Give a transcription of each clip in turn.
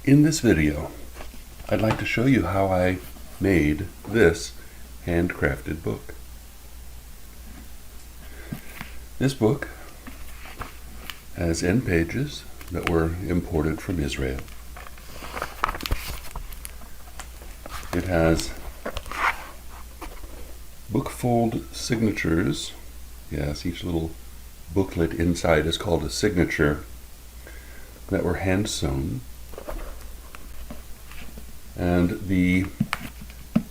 In this video, I'd like to show you how I made this handcrafted book. This book has end pages that were imported from Israel. It has bookfold signatures. Yes, each little booklet inside is called a signature, that were hand sewn. And the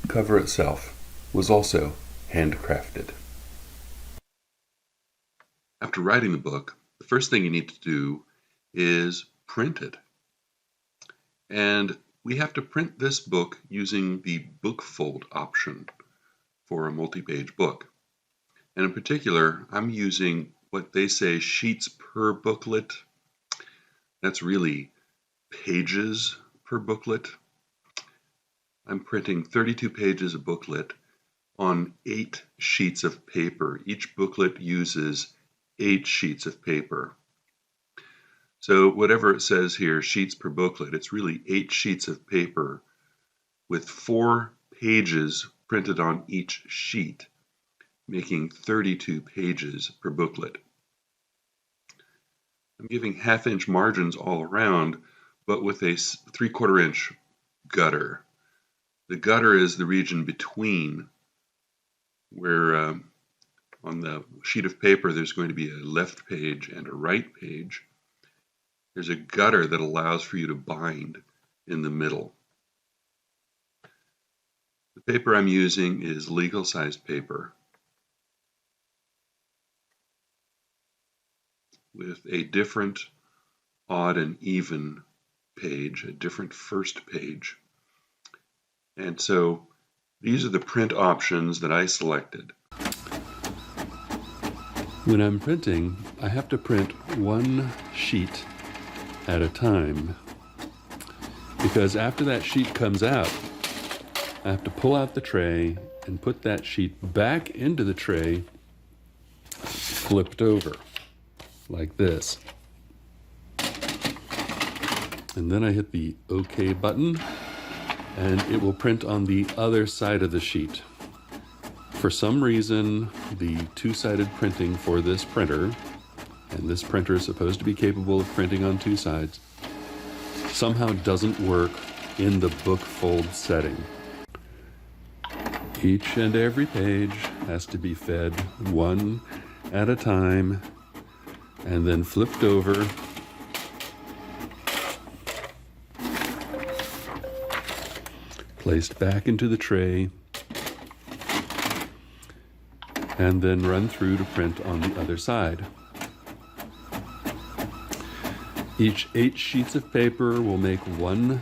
cover itself was also handcrafted. After writing the book, the first thing you need to do is print it. And we have to print this book using the bookfold option for a multi-page book. And in particular, I'm using what they say sheets per booklet. That's really pages per booklet. I'm printing 32 pages of booklet on 8 sheets of paper. Each booklet uses 8 sheets of paper. So whatever it says here, sheets per booklet, it's really 8 sheets of paper with 4 pages printed on each sheet, making 32 pages per booklet. I'm giving 1/2 inch margins all around, but with a 3/4 inch gutter. The gutter is the region between where on the sheet of paper there's going to be a left page and a right page. There's a gutter that allows for you to bind in the middle. The paper I'm using is legal sized paper with a different odd and even page, a different first page. And so these are the print options that I selected. When I'm printing, I have to print one sheet at a time, because after that sheet comes out, I have to pull out the tray and put that sheet back into the tray, flipped over, like this. And then I hit the OK button, and it will print on the other side of the sheet. For some reason, the two-sided printing for this printer, and this printer is supposed to be capable of printing on 2 sides, somehow doesn't work in the bookfold setting. Each and every page has to be fed one at a time, and then flipped over, placed back into the tray, and then run through to print on the other side. Each 8 sheets of paper will make one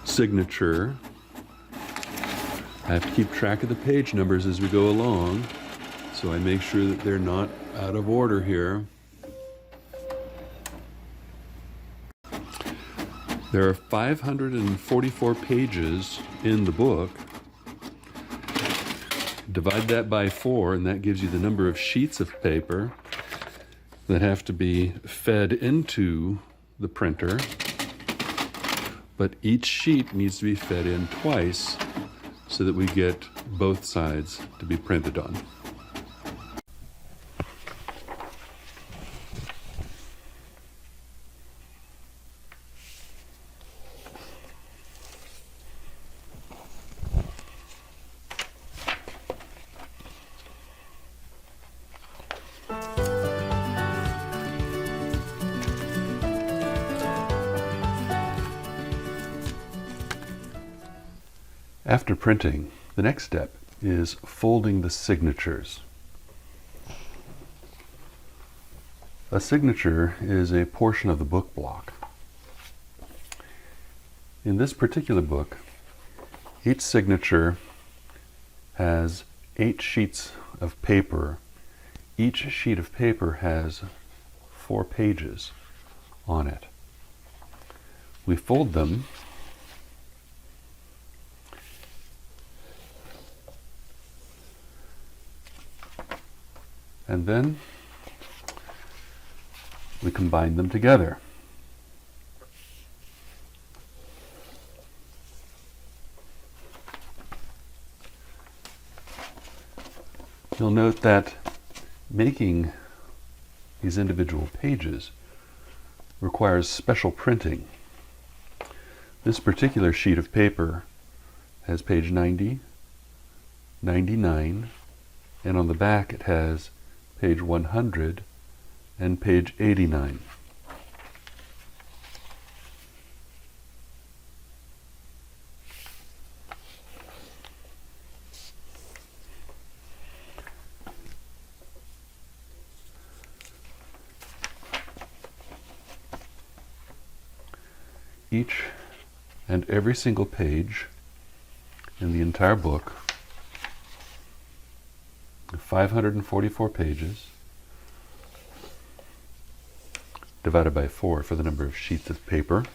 signature. I have to keep track of the page numbers as we go along, so I make sure that they're not out of order here. There are 544 pages in the book. Divide that by 4, and that gives you the number of sheets of paper that have to be fed into the printer. But each sheet needs to be fed in twice so that we get both sides to be printed on. After printing, the next step is folding the signatures. A signature is a portion of the book block. In this particular book, each signature has 8 sheets of paper. Each sheet of paper has 4 pages on it. We fold them and then we combine them together. You'll note that making these individual pages requires special printing. This particular sheet of paper has page 90, 99, and on the back it has page 100 and page 89. Each and every single page in the entire book, 544 pages, divided by 4 for the number of sheets of paper,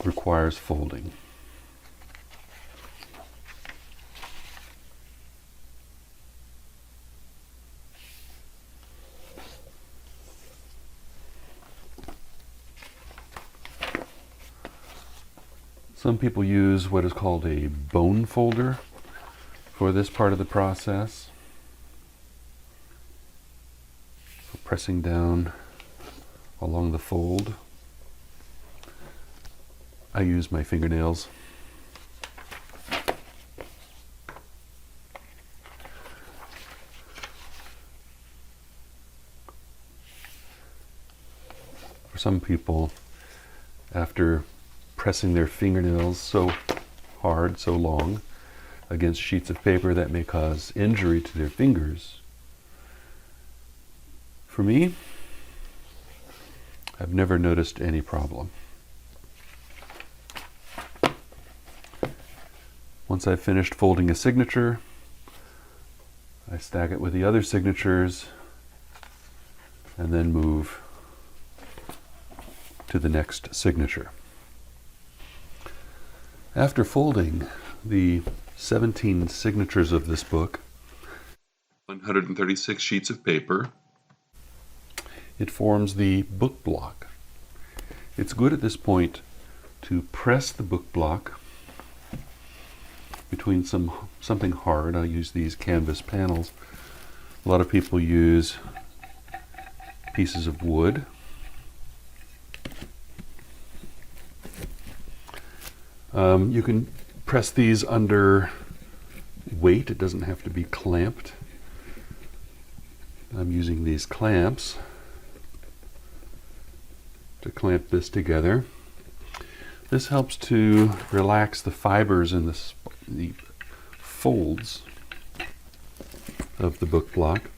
requires folding. Some people use what is called a bone folder for this part of the process, for pressing down along the fold. I use my fingernails. For some people, after pressing their fingernails so hard, so long, against sheets of paper, that may cause injury to their fingers. For me, I've never noticed any problem. Once I've finished folding a signature, I stack it with the other signatures and then move to the next signature. After folding the 17 signatures of this book, 136 sheets of paper, it forms the book block. It's good at this point to press the book block between something hard. I'll use these canvas panels. A lot of people use pieces of wood. You can press these under weight. It doesn't have to be clamped. I'm using these clamps to clamp this together. This helps to relax the fibers in the folds of the book block.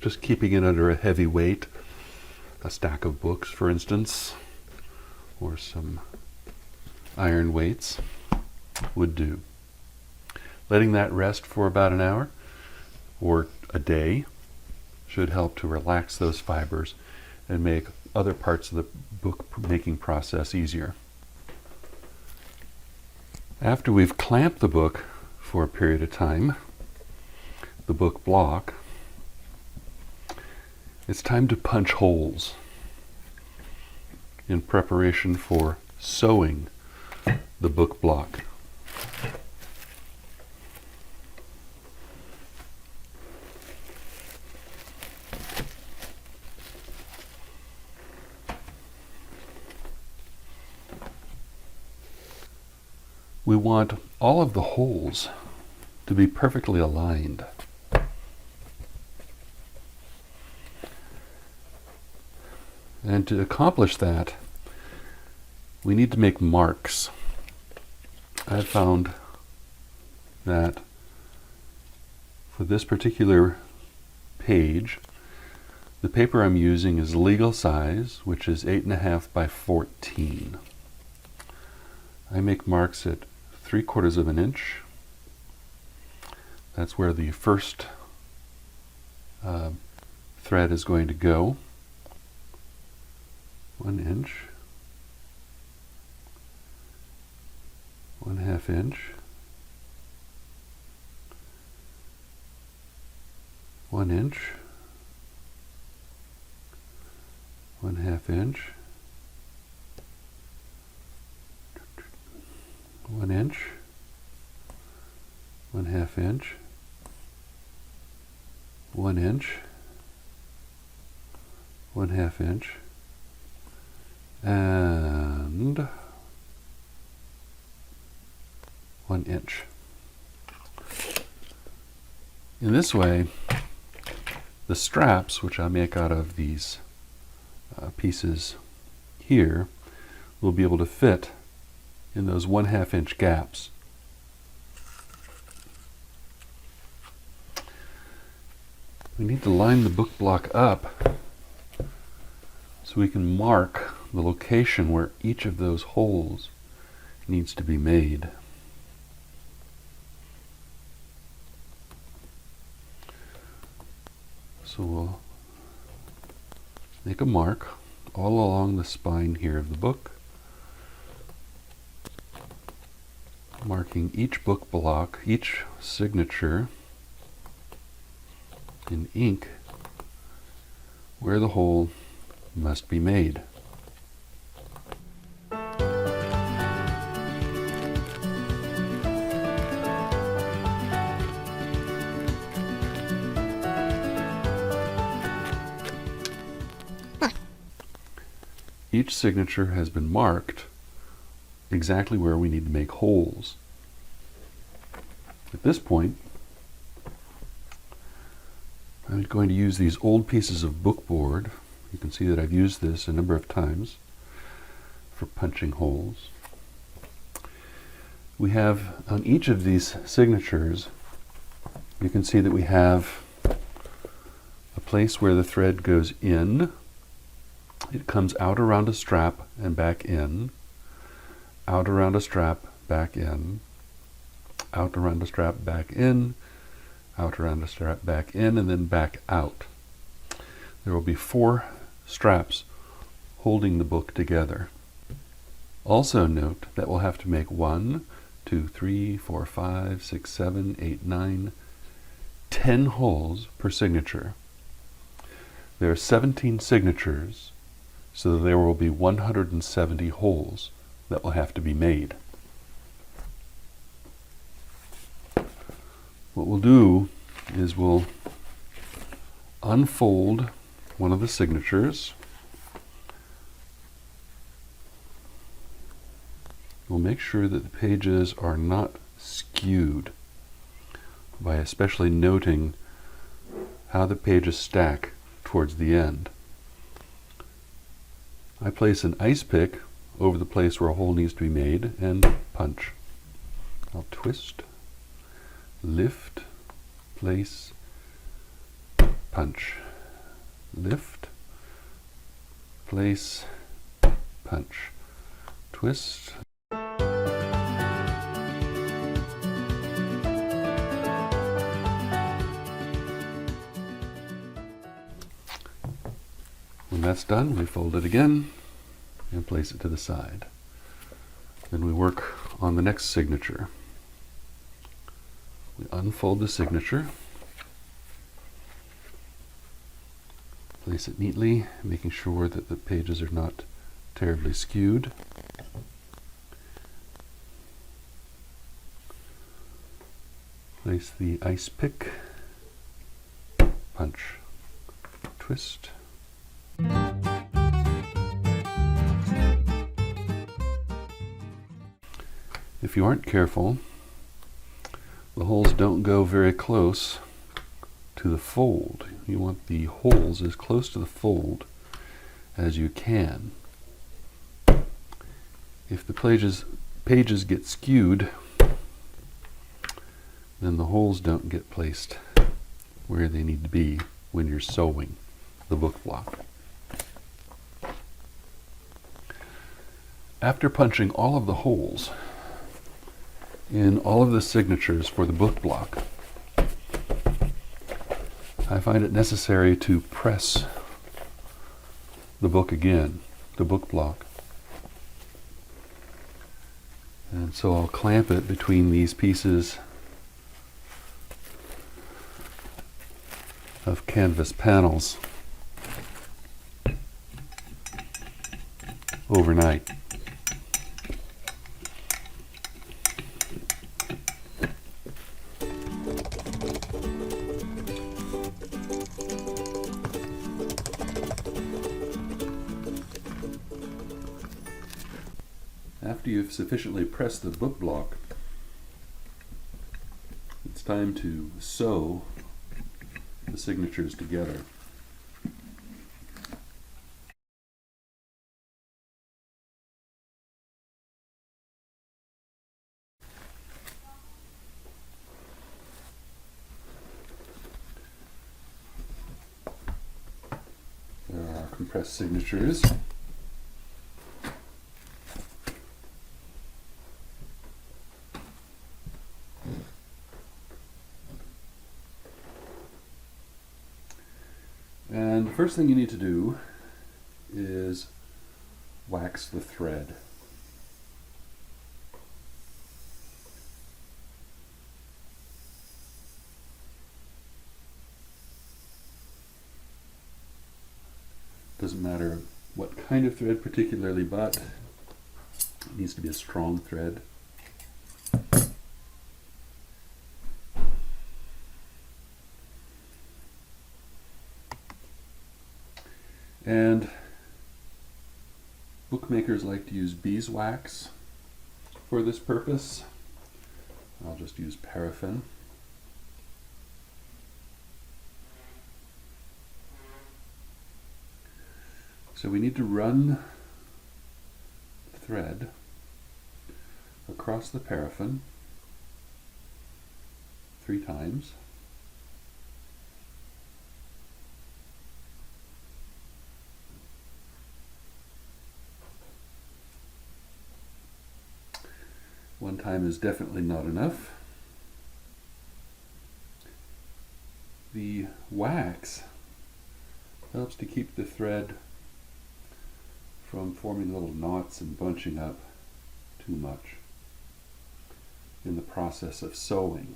Just keeping it under a heavy weight, a stack of books, for instance, or some iron weights would do. Letting that rest for about an hour or a day should help to relax those fibers and make other parts of the book making process easier. After we've clamped the book for a period of time, the book block, it's time to punch holes in preparation for sewing the book block. We want all of the holes to be perfectly aligned. And to accomplish that, we need to make marks. I've found that for this particular page, the paper I'm using is legal size, which is 8.5 by 14. I make marks at 3/4 of an inch. That's where the first thread is going to go. 1 inch, 1/2 inch, 1 inch, 1/2 inch, 1 inch, 1/2 inch, 1 inch, 1/2 inch, and 1 inch. In this way, the straps, which I make out of these pieces here, will be able to fit in those 1/2 inch gaps. We need to line the book block up so we can mark the location where each of those holes needs to be made. So we'll make a mark all along the spine here of the book, marking each book block, each signature in ink where the hole must be made. Each signature has been marked exactly where we need to make holes. At this point, I'm going to use these old pieces of bookboard. You can see that I've used this a number of times for punching holes. We have on each of these signatures, you can see that we have a place where the thread goes in. It comes out around a strap and back in, out around a strap, back in, out around a strap, back in, out around a strap, back in, and then back out. There will be 4 straps holding the book together. Also note that we'll have to make 1, 2, 3, 4, 5, 6, 7, 8, 9, 10 holes per signature. There are 17 signatures, so there will be 170 holes that will have to be made. What we'll do is we'll unfold one of the signatures. We'll make sure that the pages are not skewed by especially noting how the pages stack towards the end. I place an ice pick over the place where a hole needs to be made and punch. I'll twist, lift, place, punch. Lift, place, punch. Twist. When that's done, we fold it again and place it to the side. Then we work on the next signature. We unfold the signature, place it neatly, making sure that the pages are not terribly skewed. Place the ice pick, punch, twist. If you aren't careful, the holes don't go very close to the fold. You want the holes as close to the fold as you can. If the pages get skewed, then the holes don't get placed where they need to be when you're sewing the book block. After punching all of the holes in all of the signatures for the book block, I find it necessary to press the book again, the book block. And so I'll clamp it between these pieces of canvas panels. overnight. After you've sufficiently pressed the book block, it's time to sew the signatures together. There are compressed signatures. And the first thing you need to do is wax the thread. Doesn't matter what kind of thread particularly, but it needs to be a strong thread. And bookmakers like to use beeswax for this purpose. I'll just use paraffin. So we need to run the thread across the paraffin 3 times. One time is definitely not enough. The wax helps to keep the thread from forming little knots and bunching up too much in the process of sewing.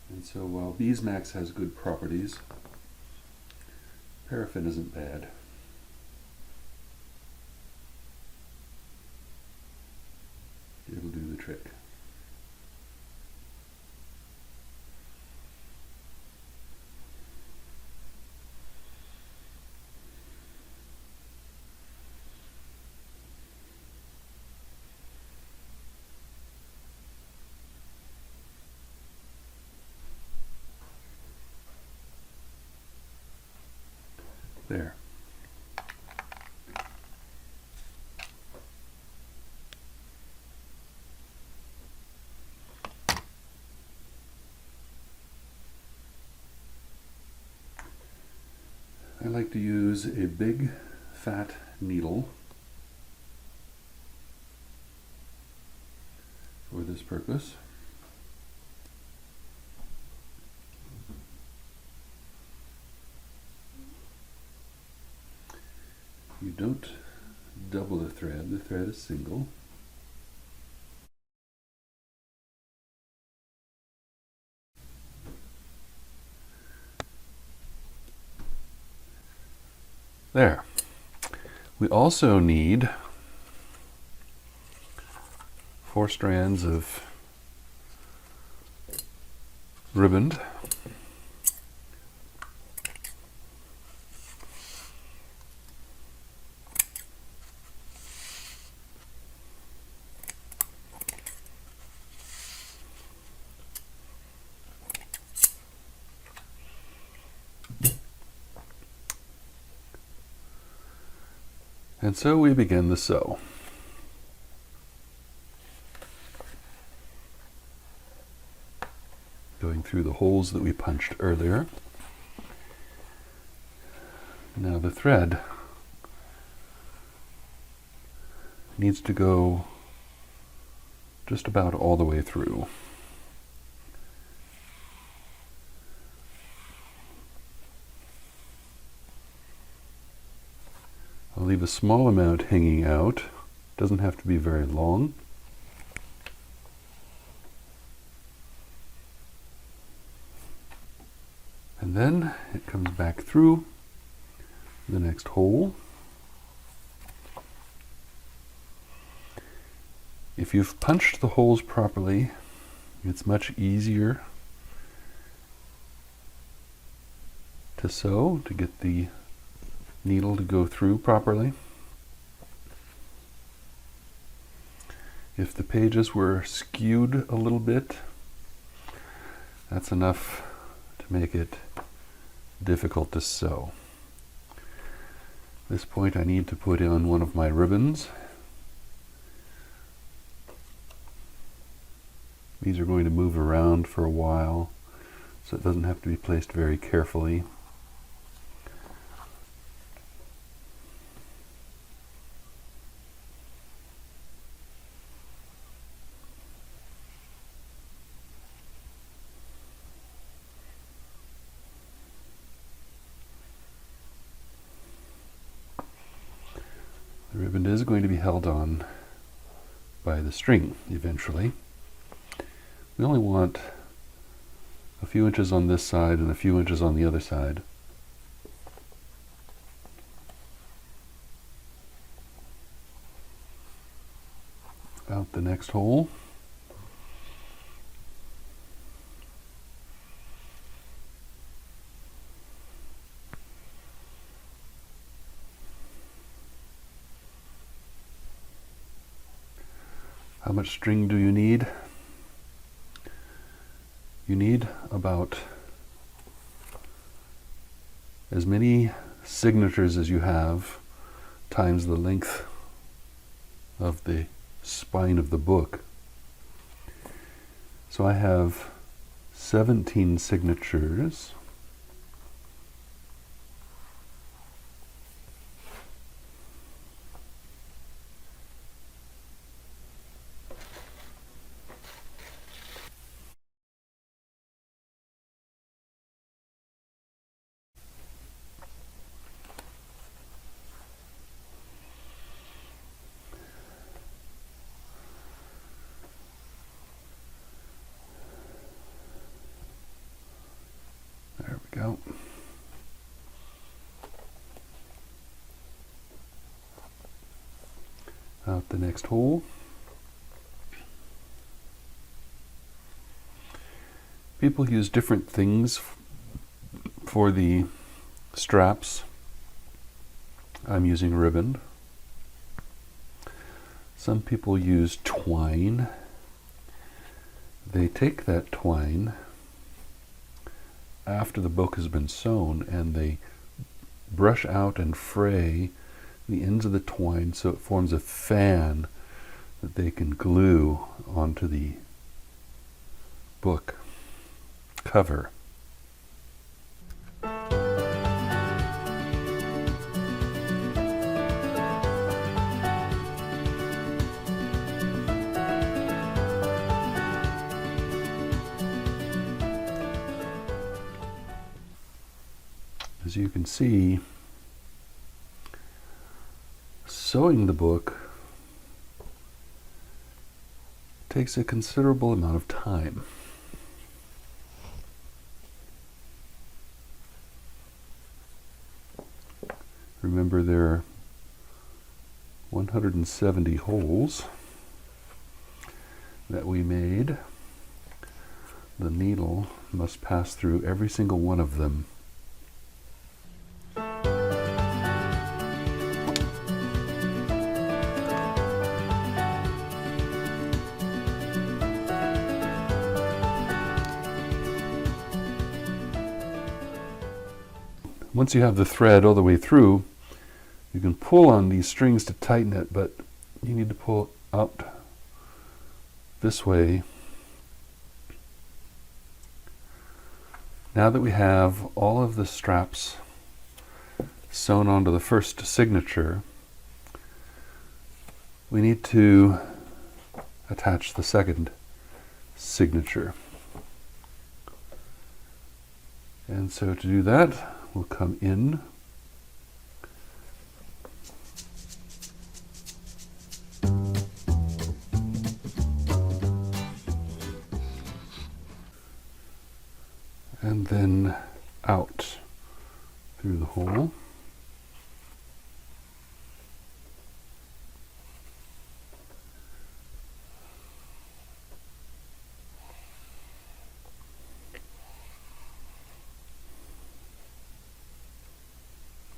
And so while beeswax has good properties, paraffin isn't bad. It'll do the trick. There. I like to use a big fat needle for this purpose. You don't double the thread is single. There. We also need 4 strands of riband. And so we begin the sew. Going through the holes that we punched earlier. Now the thread needs to go just about all the way through. I'll leave a small amount hanging out. Doesn't have to be very long. And then it comes back through the next hole. If you've punched the holes properly, it's much easier to sew, to get the needle to go through properly. If the pages were skewed a little bit, that's enough to make it difficult to sew. At this point I need to put in one of my ribbons. These are going to move around for a while, so it doesn't have to be placed very carefully. The ribbon is going to be held on by the string eventually. We only want a few inches on this side and a few inches on the other side. Out the next hole. How much string do you need? You need about as many signatures as you have times the length of the spine of the book. So I have 17 signatures. There we go. Out the next hole. People use different things for the straps. I'm using ribbon. Some people use twine. They take that twine after the book has been sewn and they brush out and fray the ends of the twine so it forms a fan that they can glue onto the book cover. As you can see, sewing the book takes a considerable amount of time. Remember, there are 170 holes that we made. The needle must pass through every single one of them. Once you have the thread all the way through, you can pull on these strings to tighten it, but you need to pull out this way. Now that we have all of the straps sewn onto the first signature, we need to attach the second signature. And so to do that, we'll come in and then out through the hole.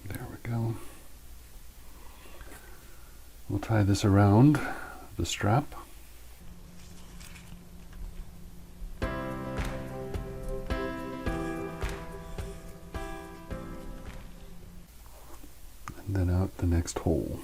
There we go. We'll tie this around the strap. And then out the next hole.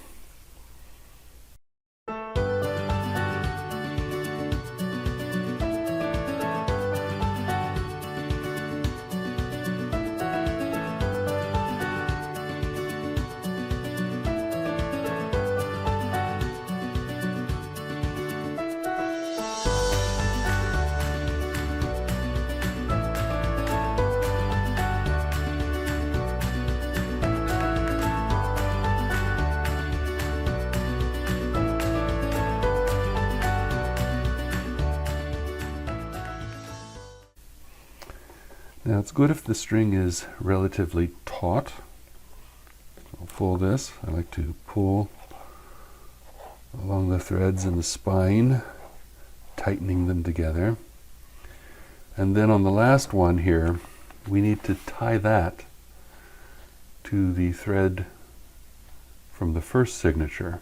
Now it's good if the string is relatively taut. I'll pull this. I like to pull along the threads in the spine, tightening them together. And then on the last one here, we need to tie that to the thread from the first signature,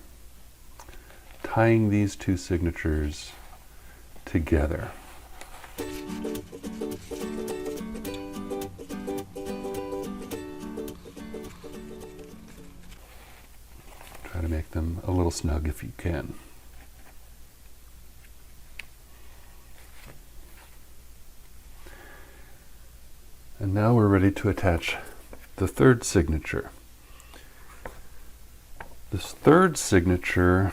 tying these two signatures together. Try to make them a little snug if you can. And now we're ready to attach the third signature. This third signature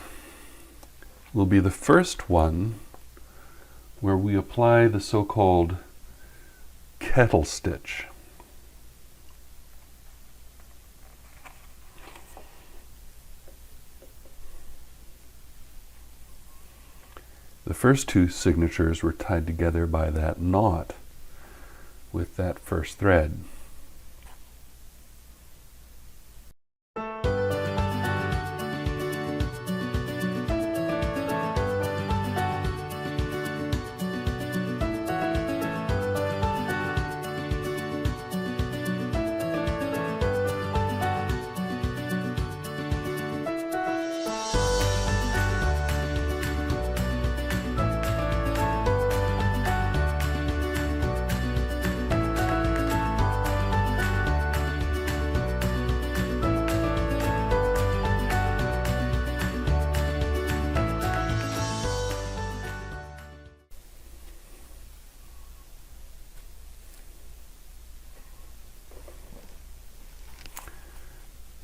will be the first one where we apply the so-called kettle stitch. The first two signatures were tied together by that knot with that first thread.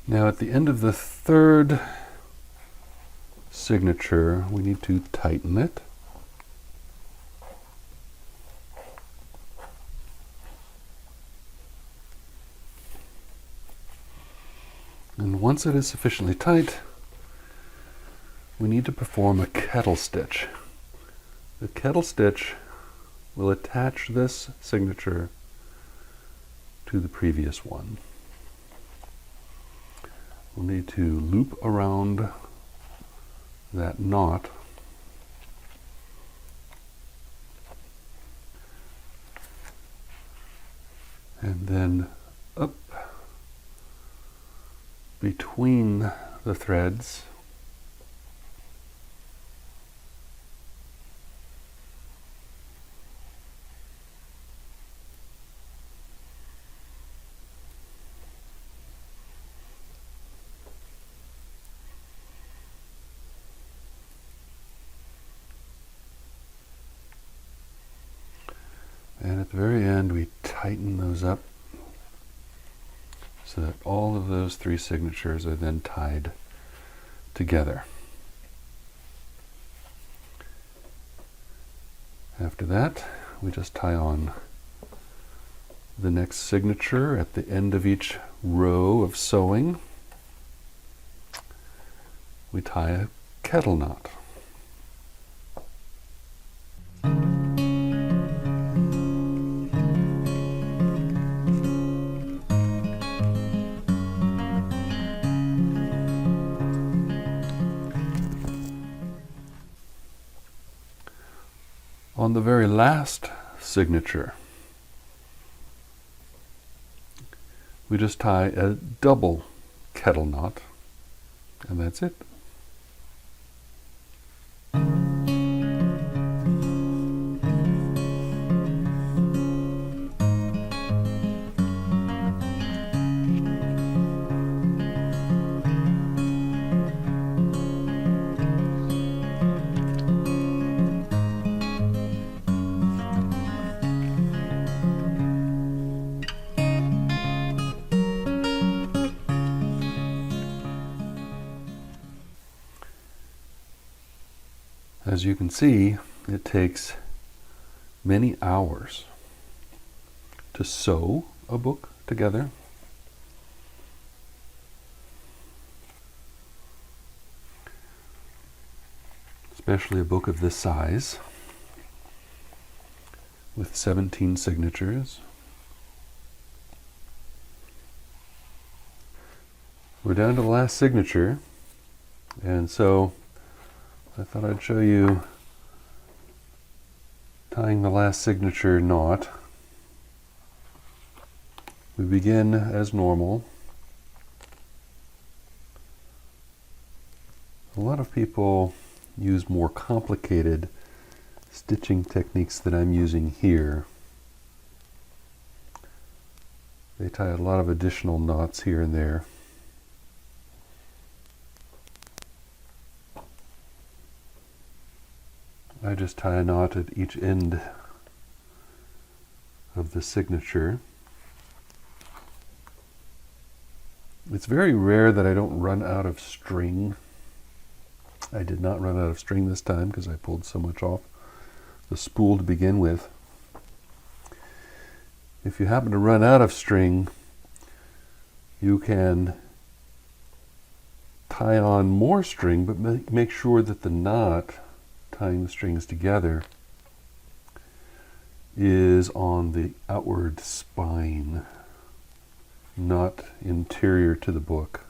Now at the end of the third signature, we need to tighten it. And once it is sufficiently tight, we need to perform a kettle stitch. The kettle stitch will attach this signature to the previous one. We'll need to loop around that knot and then up between the threads and at the very end we tighten those up so that all of those three signatures are then tied together. After that, we just tie on the next signature at the end of each row of sewing. We tie a kettle knot. On the very last signature, we just tie a double kettle knot, and that's it. As you can see, it takes many hours to sew a book together. Especially a book of this size with 17 signatures. We're down to the last signature, and so I thought I'd show you tying the last signature knot. We begin as normal. A lot of people use more complicated stitching techniques that I'm using here. They tie a lot of additional knots here and there. I just tie a knot at each end of the signature. It's very rare that I don't run out of string. I did not run out of string this time because I pulled so much off the spool to begin with. If you happen to run out of string, you can tie on more string, but make sure that the knot tying the strings together is on the outward spine, not interior to the book.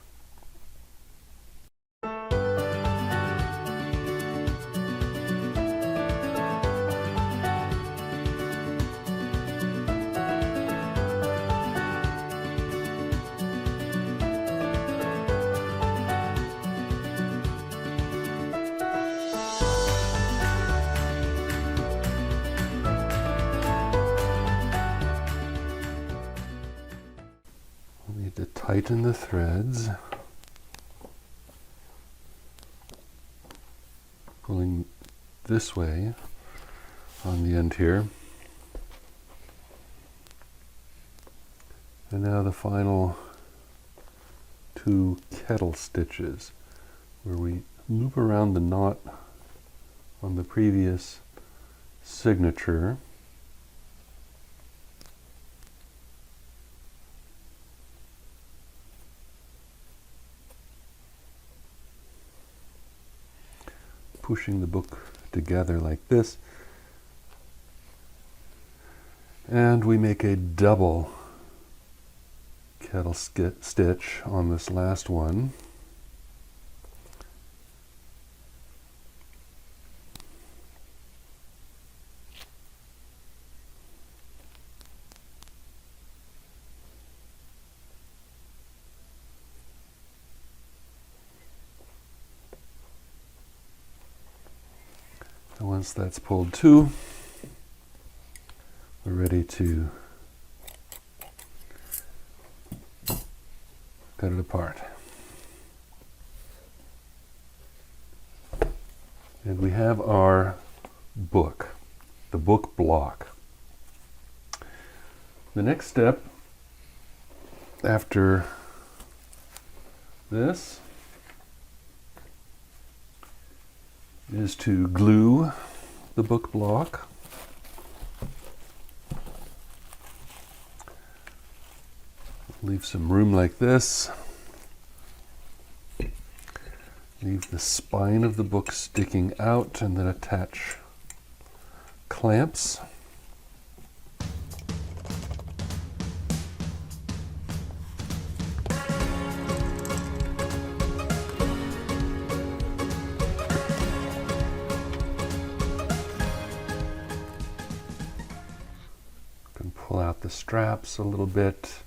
To tighten the threads, pulling this way on the end here, and now the final 2 kettle stitches where we loop around the knot on the previous signature. Pushing the book together like this, and we make a double kettle stitch on this last one. And once that's pulled too, we're ready to cut it apart. And we have our book, the book block. The next step after this is to glue the book block. Leave some room like this. Leave the spine of the book sticking out and then attach clamps. out the straps a little bit.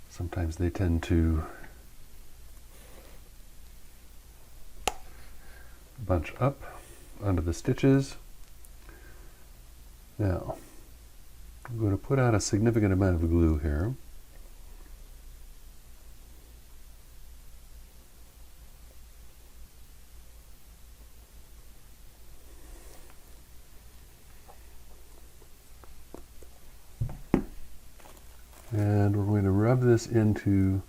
Sometimes they tend to bunch up under the stitches. Now, I'm going to put out a significant amount of glue here. And we're going to rub this into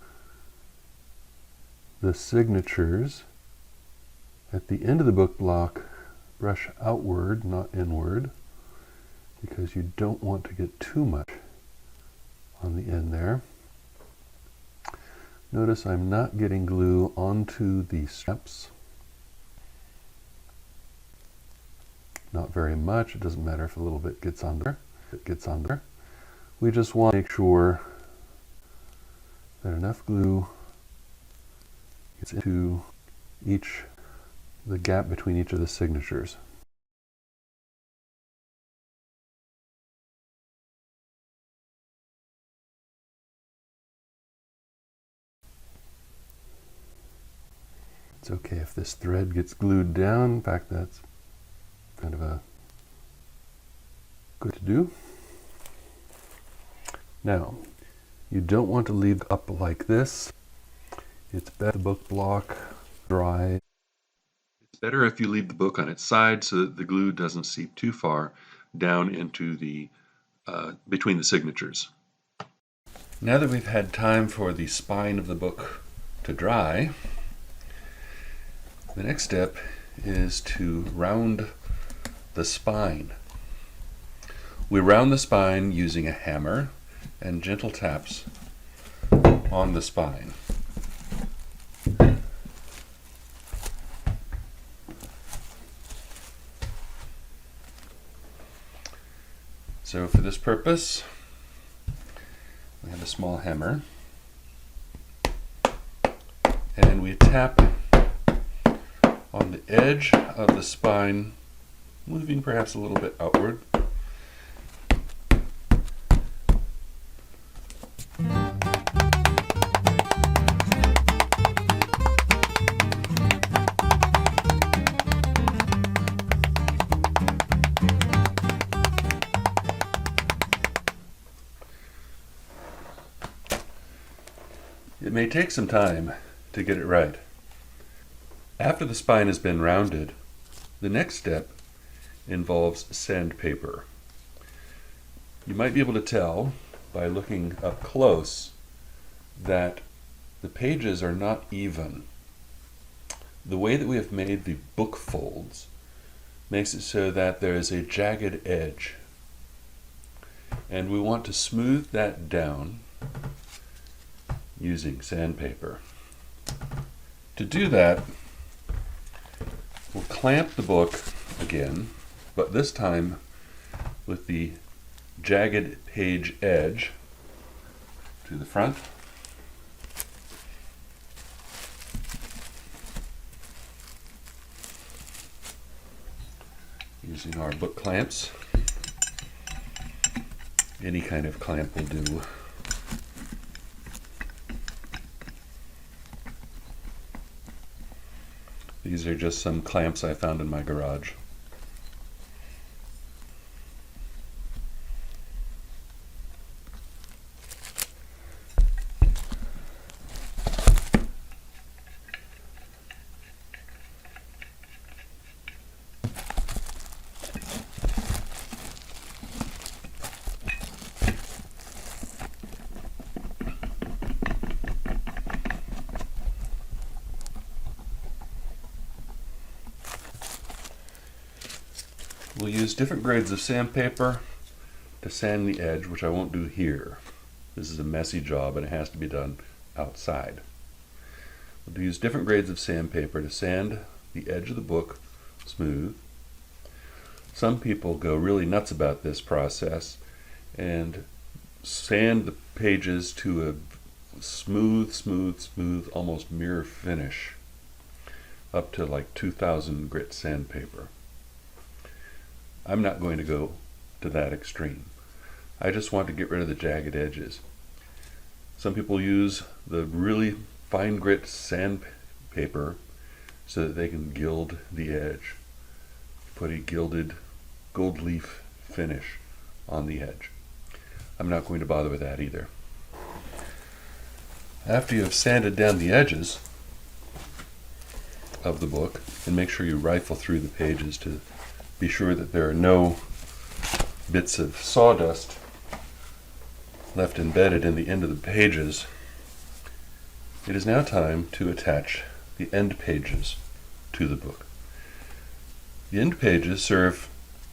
the signatures. At the end of the book block, brush outward, not inward, because you don't want to get too much on the end there. Notice I'm not getting glue onto the straps. Not very much. It doesn't matter if a little bit gets on there. It gets on there. We just want to make sure that enough glue gets into the gap between each of the signatures. It's okay if this thread gets glued down. In fact, that's kind of a good to do. Now, you don't want to leave up like this. It's better the book block dry. It's better if you leave the book on its side so that the glue doesn't seep too far down into the between the signatures. Now that we've had time for the spine of the book to dry, the next step is to round the spine. We round the spine using a hammer and gentle taps on the spine. So for this purpose, we have a small hammer and we tap on the edge of the spine, moving perhaps a little bit outward. It may take some time to get it right. After the spine has been rounded, the next step involves sandpaper. You might be able to tell by looking up close that the pages are not even. The way that we have made the book folds makes it so that there is a jagged edge. And we want to smooth that down using sandpaper. To do that, we'll clamp the book again, but this time with the jagged page edge to the front. Using our book clamps. Any kind of clamp will do. These are just some clamps I found in my garage. We'll use different grades of sandpaper to sand the edge, which I won't do here. This is a messy job and it has to be done outside. We'll use different grades of sandpaper to sand the edge of the book smooth. Some people go really nuts about this process and sand the pages to a smooth, almost mirror finish, up to like 2000 grit sandpaper. I'm not going to go to that extreme. I just want to get rid of the jagged edges. Some people use the really fine grit sandpaper so that they can gild the edge. Put a gilded gold leaf finish on the edge. I'm not going to bother with that either. After you have sanded down the edges of the book, and make sure you rifle through the pages to be sure that there are no bits of sawdust left embedded in the end of the pages, it is now time to attach the end pages to the book. The end pages serve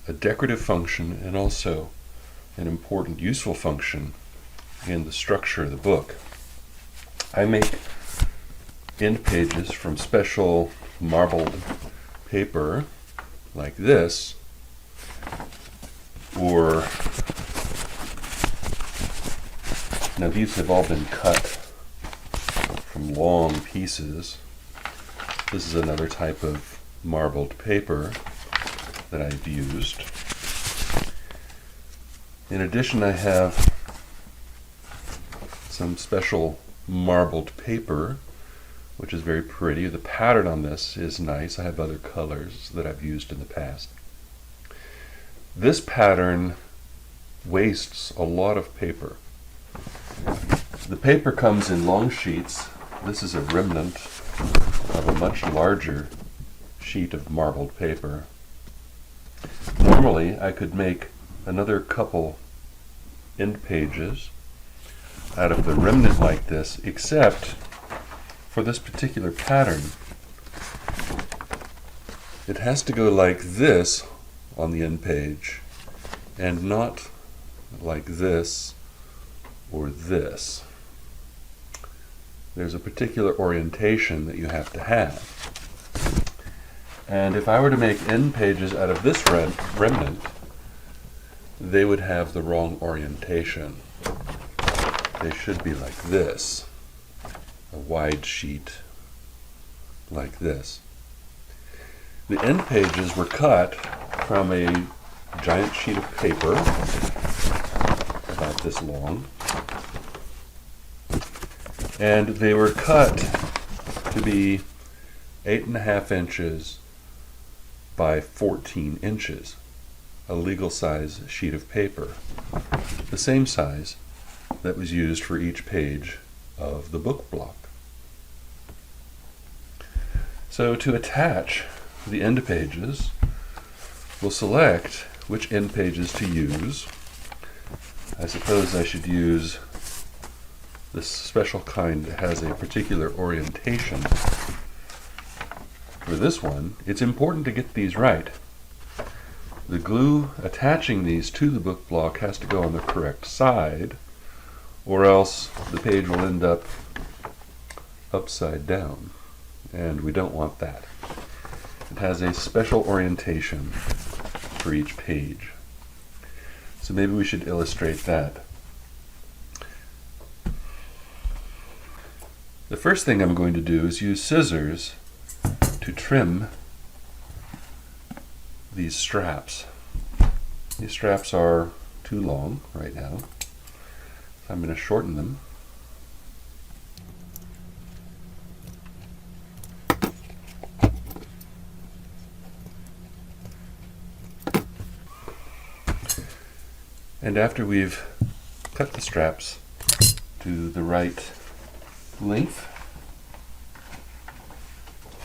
a decorative function and also an important useful function in the structure of the book. I make end pages from special marbled paper like this, or now these have all been cut from long pieces. This is another type of marbled paper that I've used. In addition, I have some special marbled paper, which is very pretty. The pattern on this is nice. I have other colors that I've used in the past. This pattern wastes a lot of paper. The paper comes in long sheets. This is a remnant of a much larger sheet of marbled paper. Normally, I could make another couple end pages out of the remnant like this, except for this particular pattern. It has to go like this on the end page, and not like this or this. There's a particular orientation that you have to have. And if I were to make end pages out of this remnant, they would have the wrong orientation. They should be like this, a wide sheet like this. The end pages were cut from a giant sheet of paper, about this long, and they were cut to be 8.5 inches by 14 inches, a legal size sheet of paper, the same size that was used for each page of the book block. So to attach the end pages, we'll select which end pages to use. I suppose I should use this special kind that has a particular orientation. For this one, it's important to get these right. The glue attaching these to the book block has to go on the correct side, or else the page will end up upside down, and we don't want that. It has a special orientation for each page. So maybe we should illustrate that. The first thing I'm going to do is use scissors to trim these straps. These straps are too long right now. I'm going to shorten them. And after we've cut the straps to the right length,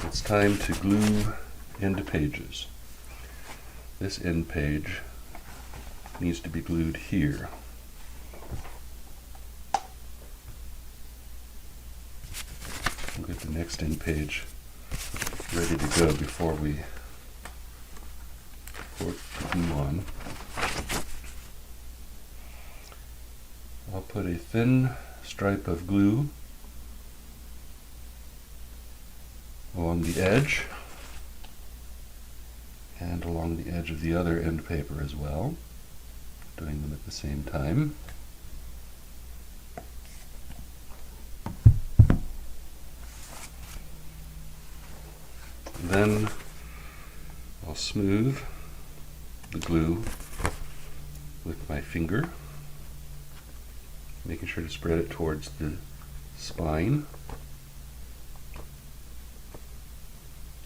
it's time to glue end pages. This end page needs to be glued here. We'll get the next end page ready to go before we put glue on. I'll put a thin stripe of glue along the edge and along the edge of the other end paper as well, doing them at the same time. Then I'll smooth the glue with my finger making sure to spread it towards the spine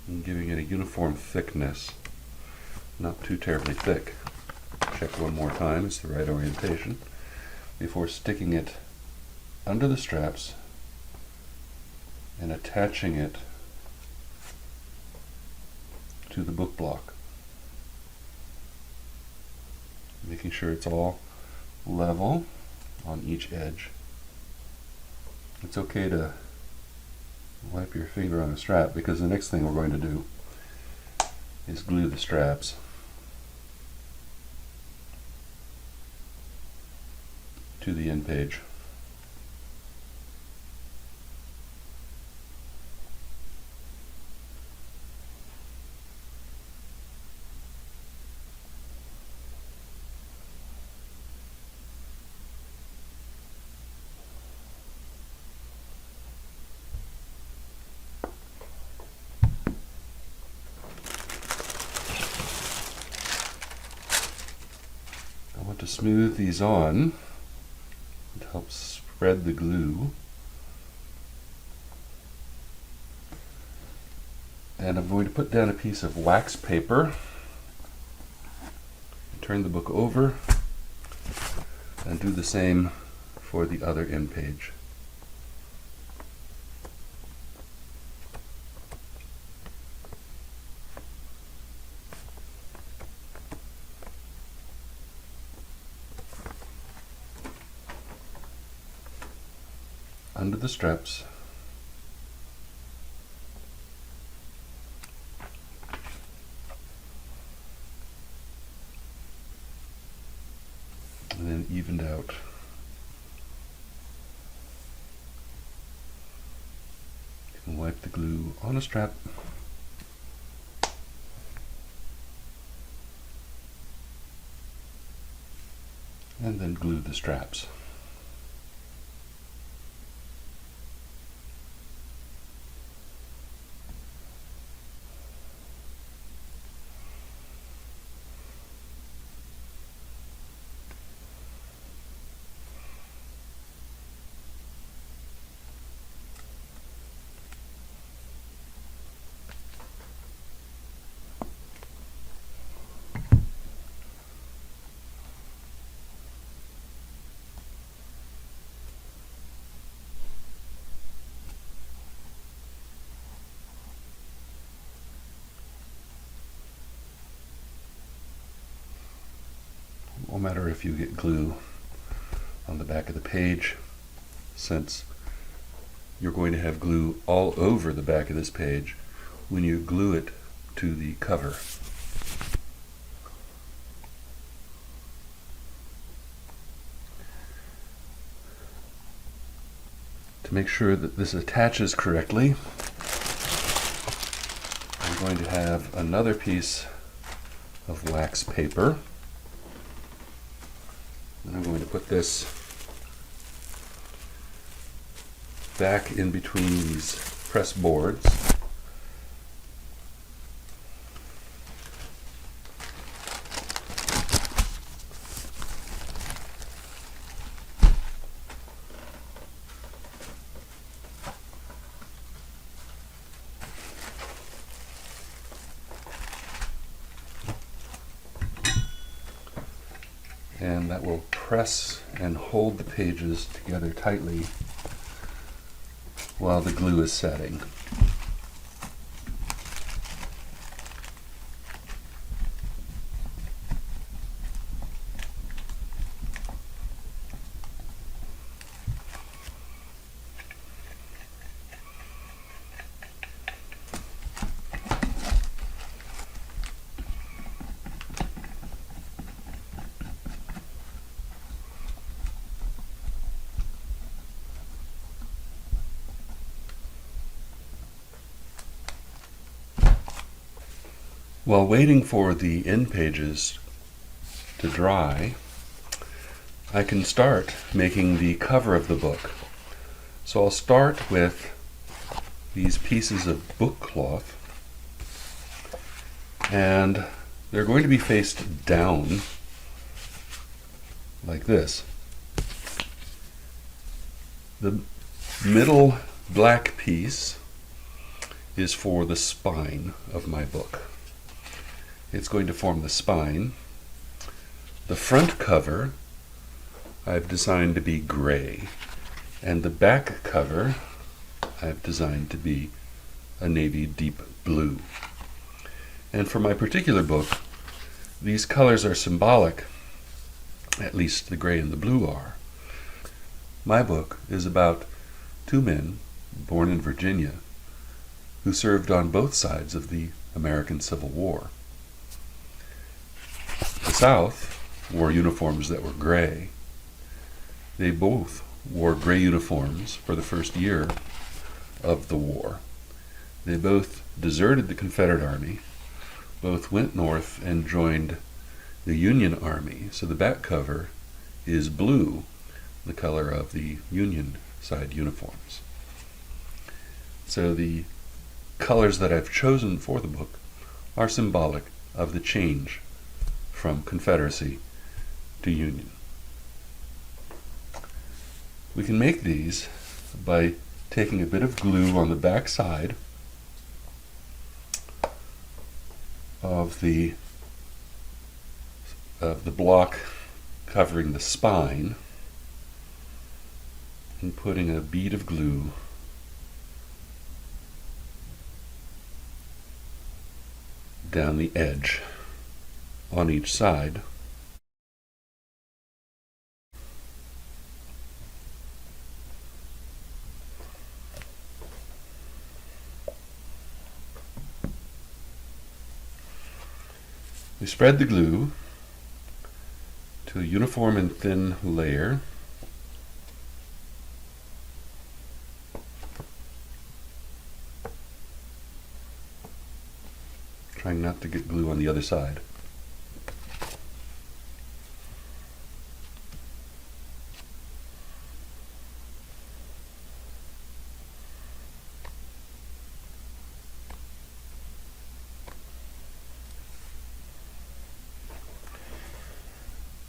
and giving it a uniform thickness, not too terribly thick. Check one more time it's the right orientation before sticking it under the straps and attaching it to the book block, making sure it's all level on each edge. It's okay to wipe your finger on a strap, because the next thing we're going to do is glue the straps to the end page. I want to smooth these on. It helps spread the glue. And I'm going to put down a piece of wax paper, turn the book over, and do the same for the other end page. Under the straps, and then evened out. You can wipe the glue on a strap and then glue the straps. No matter if you get glue on the back of the page, since you're going to have glue all over the back of this page when you glue it to the cover. To make sure that this attaches correctly, I'm going to have another piece of wax paper. And I'm going to put this back in between these press boards. And that will press and hold the pages together tightly while the glue is setting. While waiting for the end pages to dry, I can start making the cover of the book. So I'll start with these pieces of book cloth, and they're going to be faced down like this. The middle black piece is for the spine of my book. It's going to form the spine. The front cover I've designed to be gray, and the back cover I've designed to be a navy deep blue. And for my particular book, these colors are symbolic, at least the gray and the blue are. My book is about two men born in Virginia who served on both sides of the American Civil War. The South wore uniforms that were gray. They both wore gray uniforms for the first year of the war. They both deserted the Confederate Army, both went north and joined the Union Army. So the back cover is blue, the color of the Union side uniforms. So the colors that I've chosen for the book are symbolic of the change from Confederacy to Union. We can make these by taking a bit of glue on the back side of the block covering the spine and putting a bead of glue down the edge on each side. We spread the glue to a uniform and thin layer. Trying not to get glue on the other side.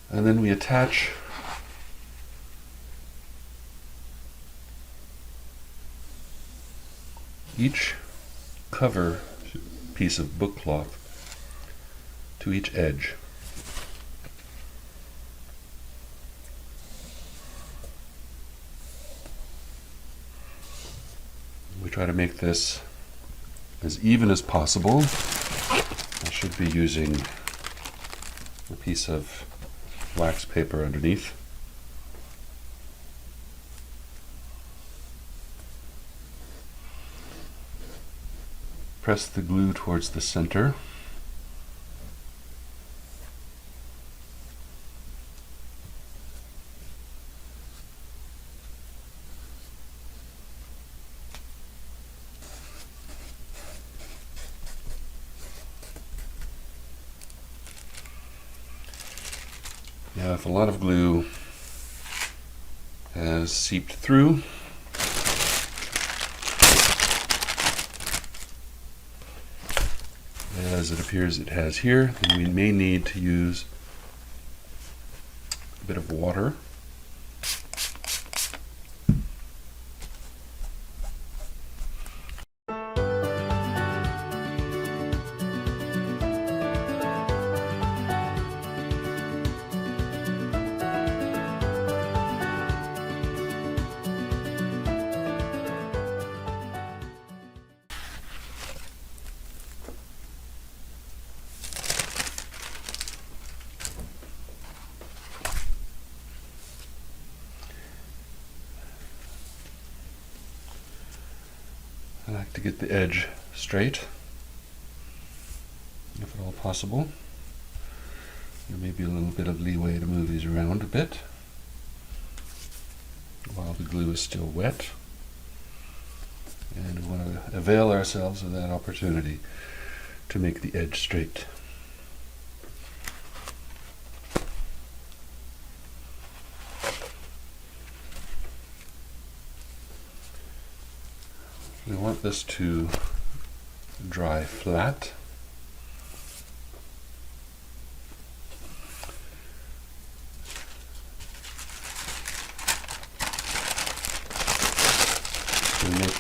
And then we attach each cover piece of book cloth to each edge. We try to make this as even as possible. I should be using a piece of wax paper underneath. Press the glue towards the center. Now, if a lot of glue has seeped through, as it appears it has here, then we may need to use a bit of water. I like to get the edge straight, if at all possible. There may be a little bit of leeway to move these around a bit while the glue is still wet. And we want to avail ourselves of that opportunity to make the edge straight. We want this to dry flat.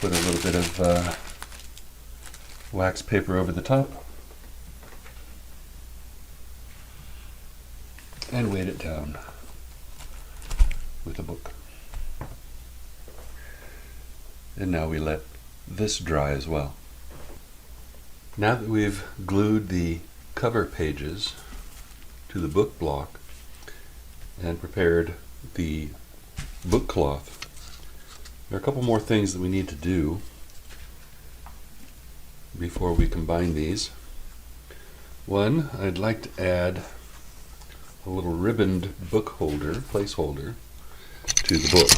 put a little bit of wax paper over the top and weight it down with a book. And now we let this dry as well. Now that we've glued the cover pages to the book block and prepared the book cloth, there are a couple more things that we need to do before we combine these. One, I'd like to add a little ribboned book holder, placeholder, to the book.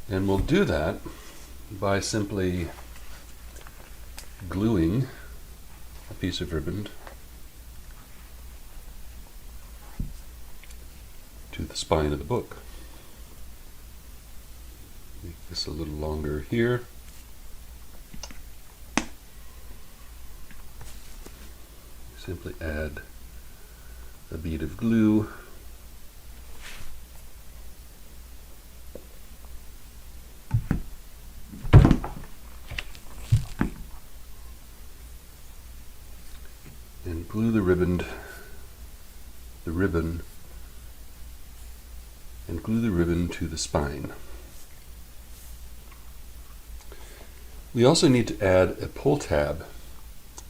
And we'll do that by simply gluing a piece of ribbon to the spine of the book. Make this a little longer here. Simply add a bead of glue and glue the ribbon and glue the ribbon to the spine. We also need to add a pull tab.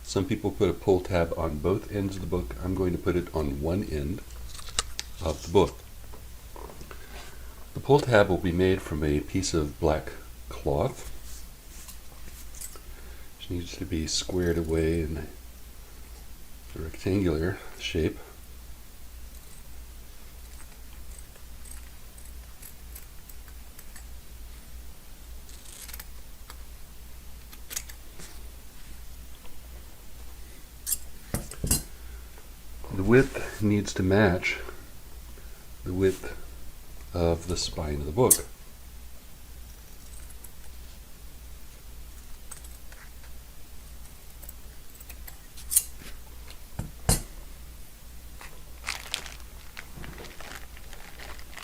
Some people put a pull tab on both ends of the book. I'm going to put it on one end of the book. The pull tab will be made from a piece of black cloth, which needs to be squared away in a rectangular shape. The width needs to match the width of the spine of the book.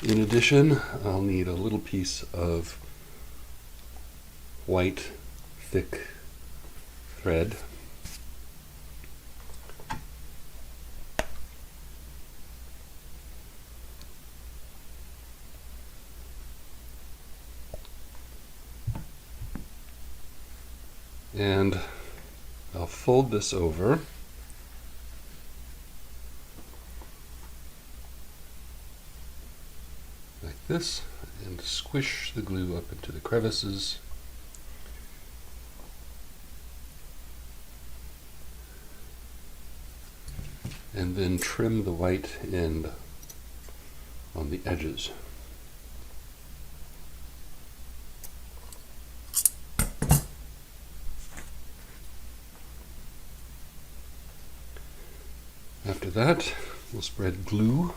In addition, I'll need a little piece of white, thick thread. And I'll fold this over like this and squish the glue up into the crevices. And then trim the white end on the edges. After that, we'll spread glue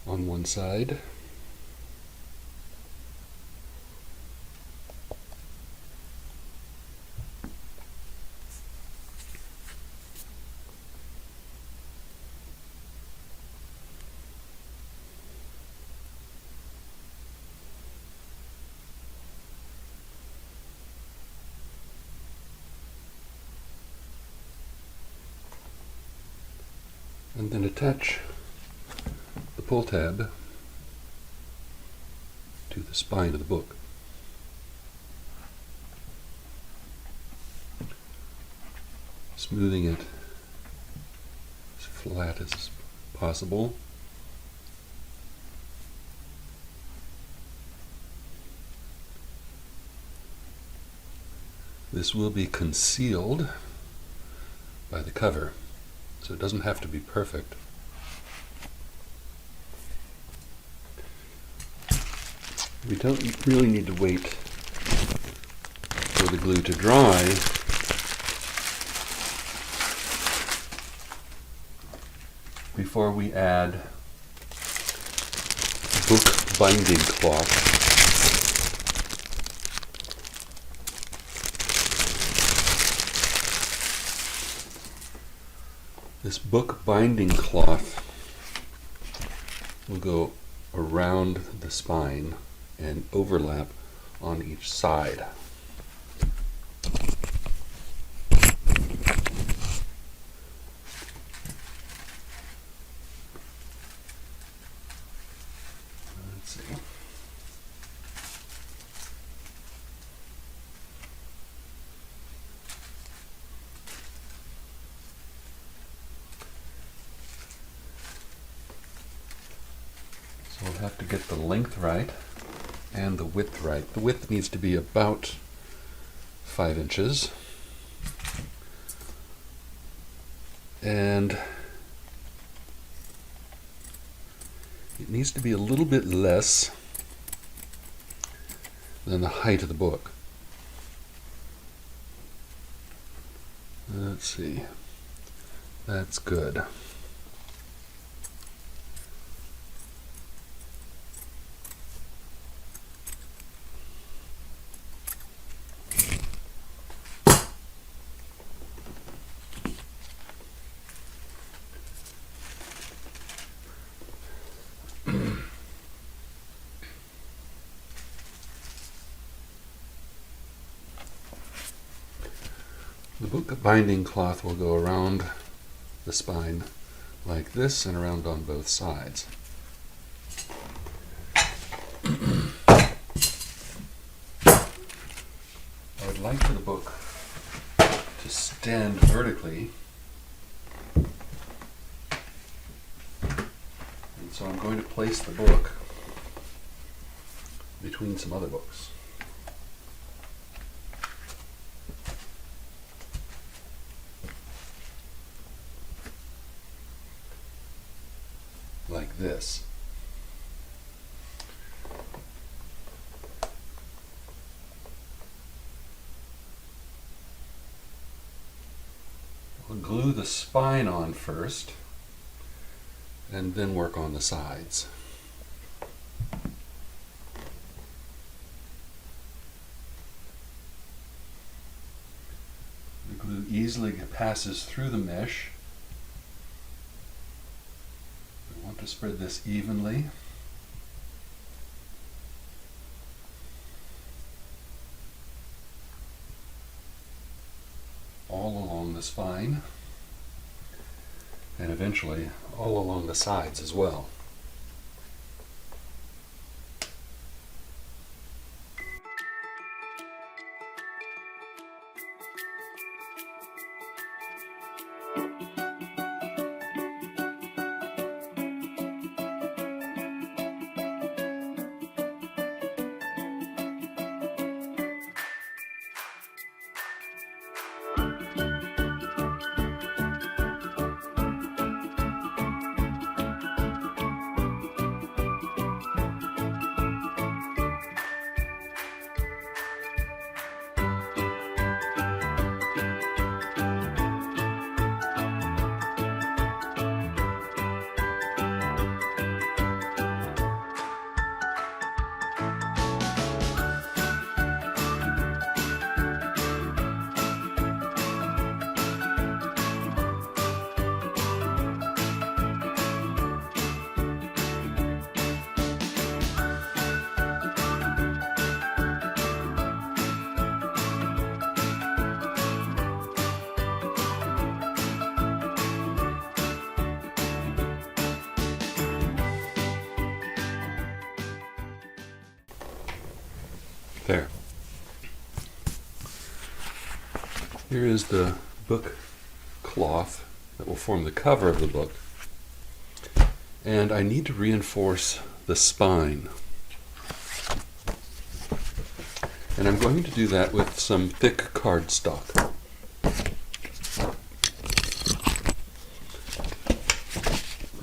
on one side. And then attach the pull tab to the spine of the book. Smoothing it as flat as possible. This will be concealed by the cover, so it doesn't have to be perfect. We don't really need to wait for the glue to dry before we add book binding cloth. This book binding cloth will go around the spine and overlap on each side. Let's see. So we'll have to get the length right and the width right. The width needs to be about 5 inches. And it needs to be a little bit less than the height of the book. Let's see. That's good. The book binding cloth will go around the spine like this and around on both sides. I would like for the book to stand vertically, and so I'm going to place the book between some other books. Like this. We'll glue the spine on first and then work on the sides. The glue easily passes through the mesh. We want to spread this evenly. All along the spine, and eventually all along the sides as well. There. Here is the book cloth that will form the cover of the book. And I need to reinforce the spine. And I'm going to do that with some thick cardstock.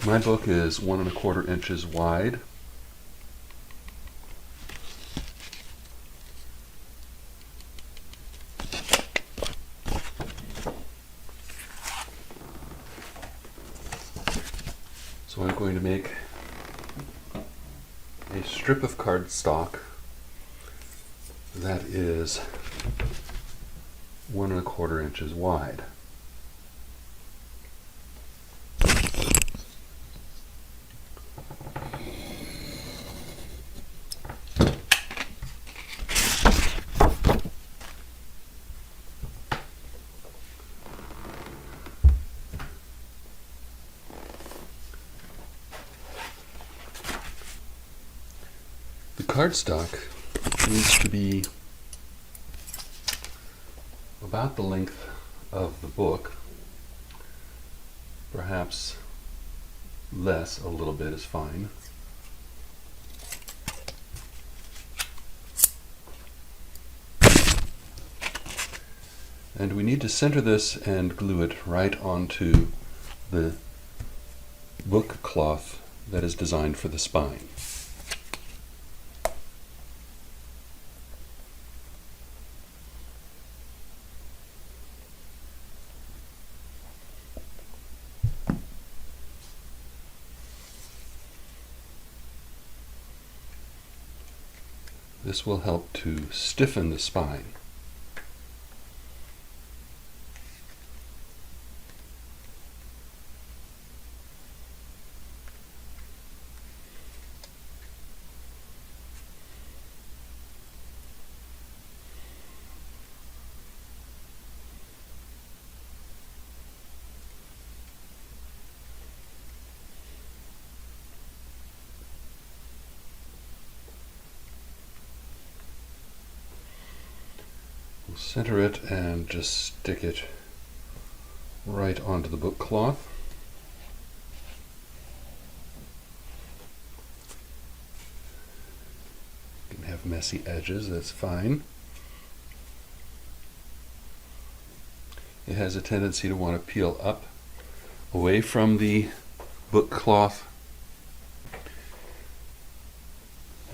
My book is 1¼ inches wide. So I'm going to make a strip of cardstock that is 1¼ inches wide. The cardstock needs to be about the length of the book, perhaps less, a little bit is fine. And we need to center this and glue it right onto the book cloth that is designed for the spine. This will help to stiffen the spine. We'll center it and just stick it right onto the book cloth. You can have messy edges, that's fine. It has a tendency to want to peel up away from the book cloth.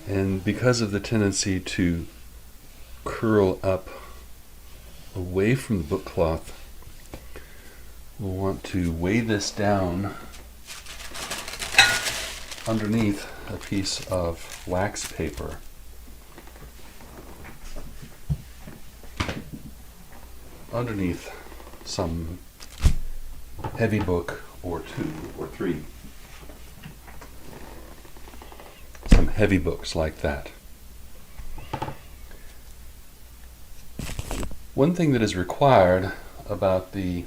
And because of the tendency to curl up away from the book cloth, we'll want to weigh this down underneath a piece of wax paper. Underneath some heavy book or 2 or 3. Some heavy books like that. One thing that is required about the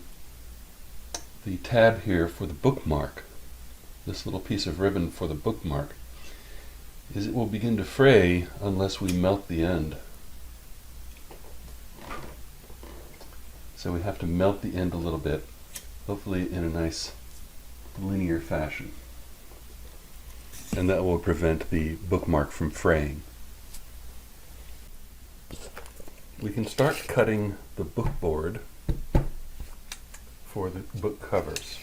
tab here for the bookmark, this little piece of ribbon for the bookmark, is it will begin to fray unless we melt the end. So we have to melt the end a little bit, hopefully in a nice linear fashion. And that will prevent the bookmark from fraying. We can start cutting the book board for the book covers.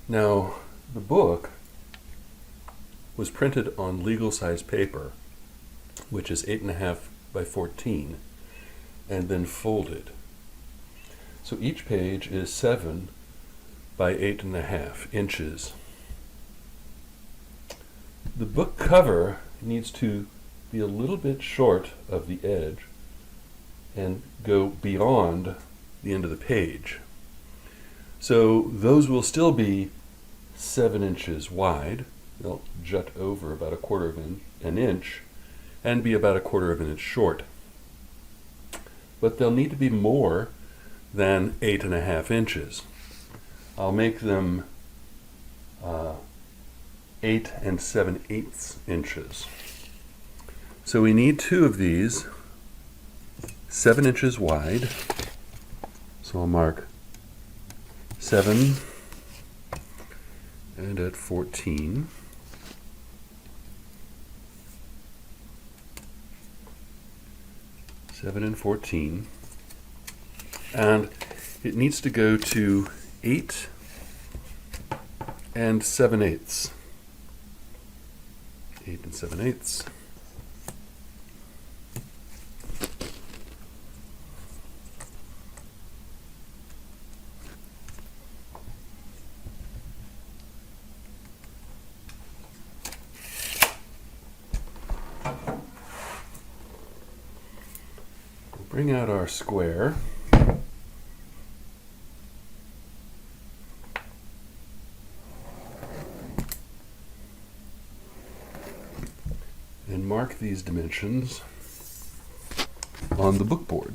Now, the book was printed on legal size paper, which is 8.5 by 14, and then folded. So each page is 7 by 8.5 inches. The book cover needs to be a little bit short of the edge and go beyond the end of the page. So those will still be 7 inches wide. They'll jut over about 1/4 of an inch and be about 1/4 of an inch short. But they'll need to be more than 8.5 inches. I'll make them 8 7/8 inches. So we need 2 of these, 7 inches wide. So I'll mark 7 and at 14. Seven and 14. And it needs to go to 8 7/8. 8 7/8. Bring out our square. And mark these dimensions on the book board.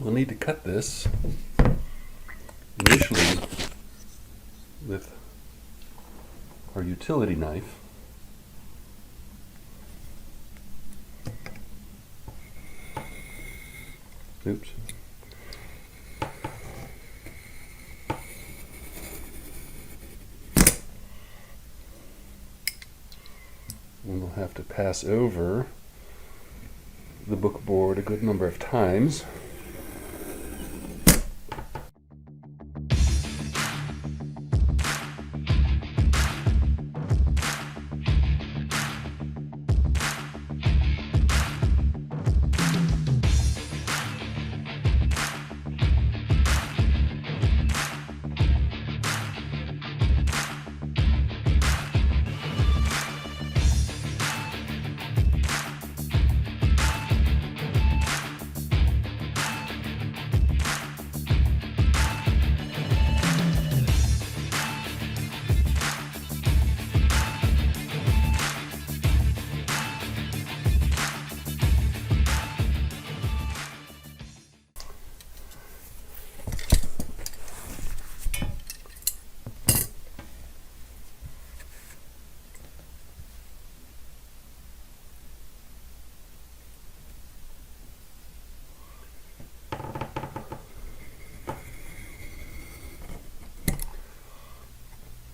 we'll need to cut this initially with our utility knife. Oops. And we'll have to pass over the book board a good number of times.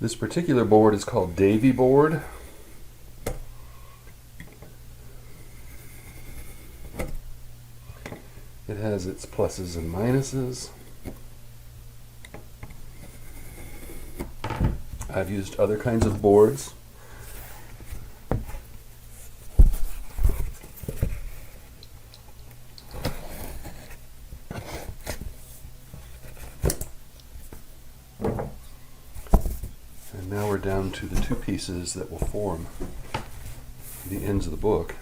This particular board is called Davy board. It has its pluses and minuses. I've used other kinds of boards. And now we're down to the two pieces that will form the ends of the book.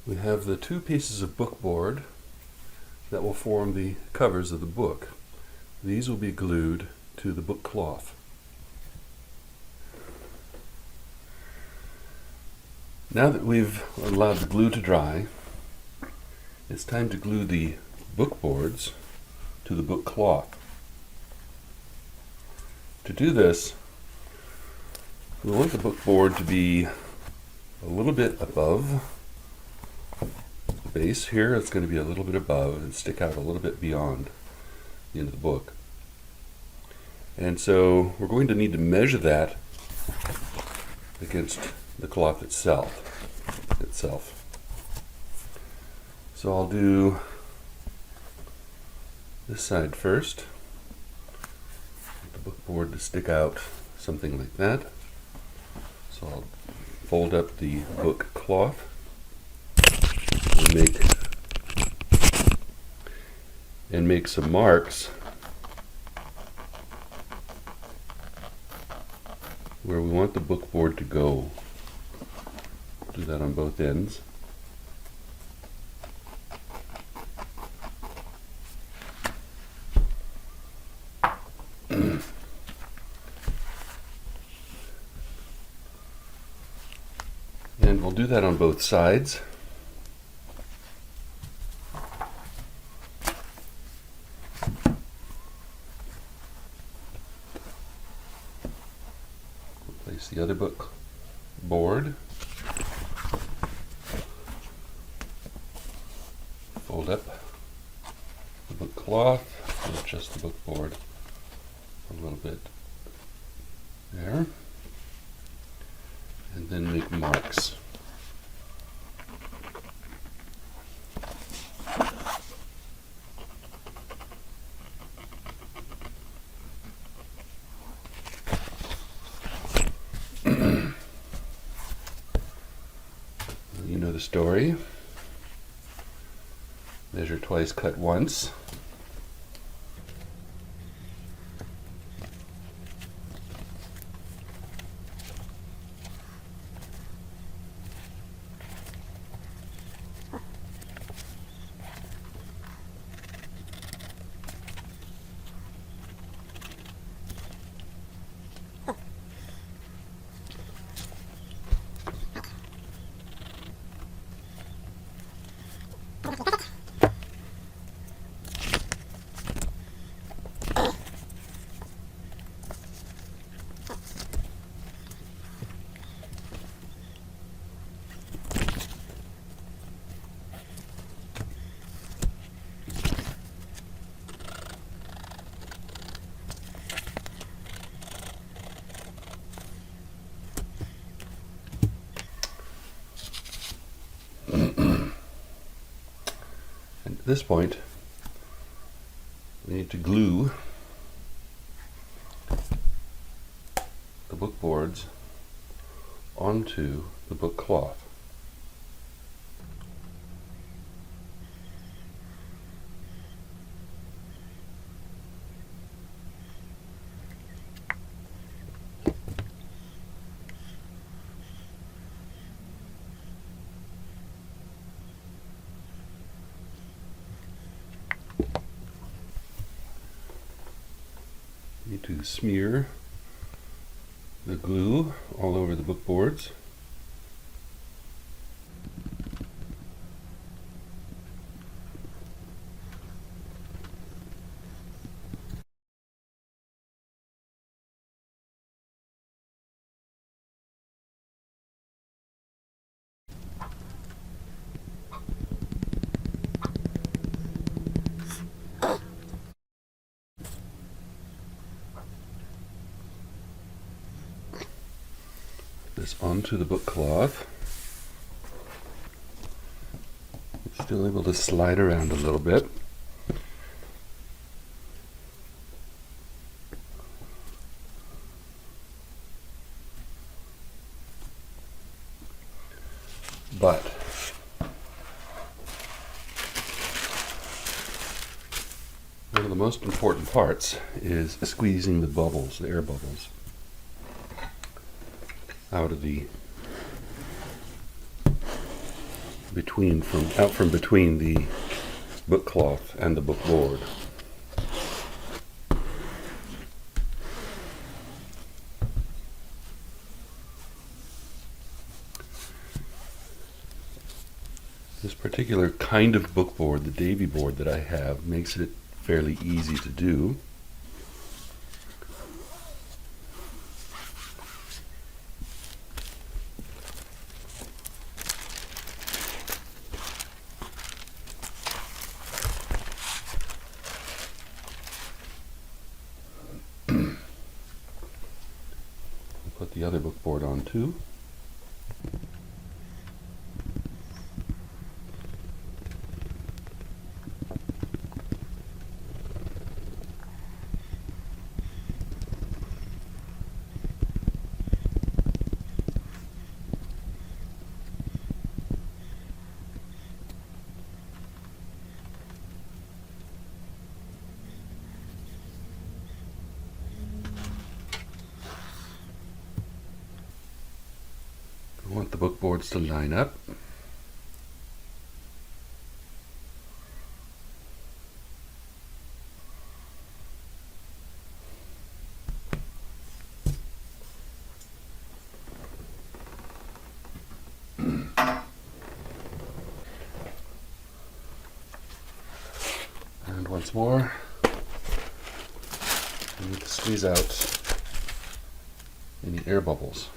We have the two pieces of book board that will form the covers of the book. These will be glued to the book cloth. Now that we've allowed the glue to dry, it's time to glue the book boards to the book cloth. To do this, we want the book board to be a little bit above the base here. It's going to be a little bit above and stick out a little bit beyond the end of the book. And so we're going to need to measure that against the cloth itself. So I'll do this side first. The book board to stick out something like that. So I'll fold up the book cloth and make some marks where we want the book board to go. Do that on both ends. And we'll do that on both sides. Place the other book board. Fold up the book cloth and adjust the book board a little bit there. And then make marks. the story. Measure twice, cut once. At this point, we need to glue the book boards onto the book cloth. Need to smear the glue all over the book boards. This onto the book cloth. It's still able to slide around a little bit. But one of the most important parts is squeezing the bubbles, the air bubbles, out of the out from between the book cloth and the book board. This particular kind of book board, the Davy board that I have, makes it fairly easy to do. Put the other book board on too. I want the book boards to line up. And once more, I need to squeeze out any air bubbles.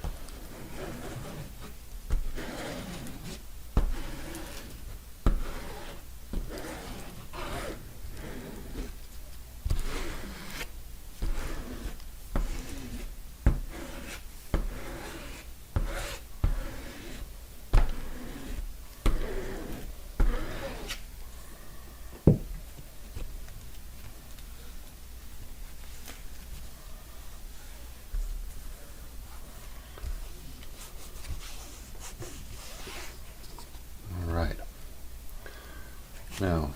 Now,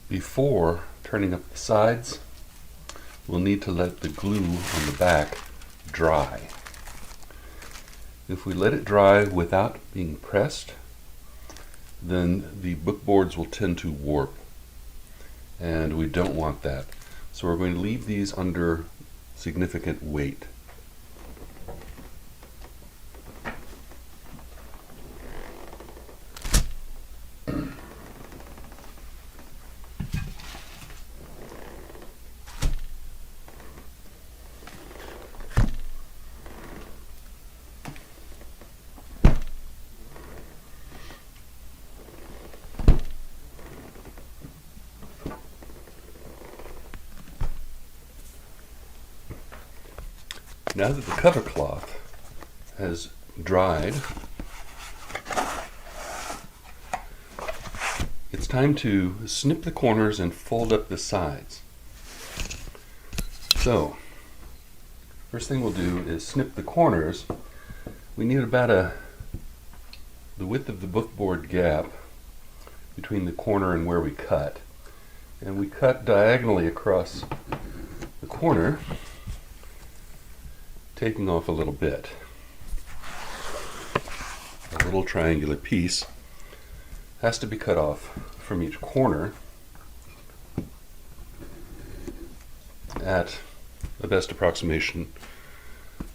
before turning up the sides, we'll need to let the glue on the back dry. If we let it dry without being pressed, then the book boards will tend to warp, and we don't want that. So we're going to leave these under significant weight. Now that the cover cloth has dried, it's time to snip the corners and fold up the sides. So, first thing we'll do is snip the corners. We need about the width of the bookboard gap between the corner and where we cut. And we cut diagonally across the corner, taking off a little bit. A little triangular piece has to be cut off from each corner at the best approximation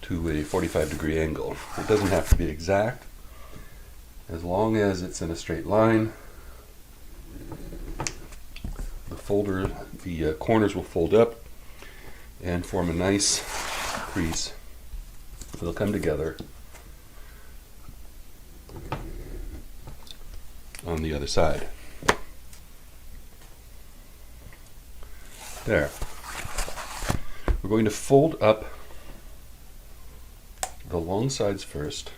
to a 45-degree angle. It doesn't have to be exact. As long as it's in a straight line, the corners will fold up and form a nice crease. They'll come together on the other side. There. We're going to fold up the long sides first.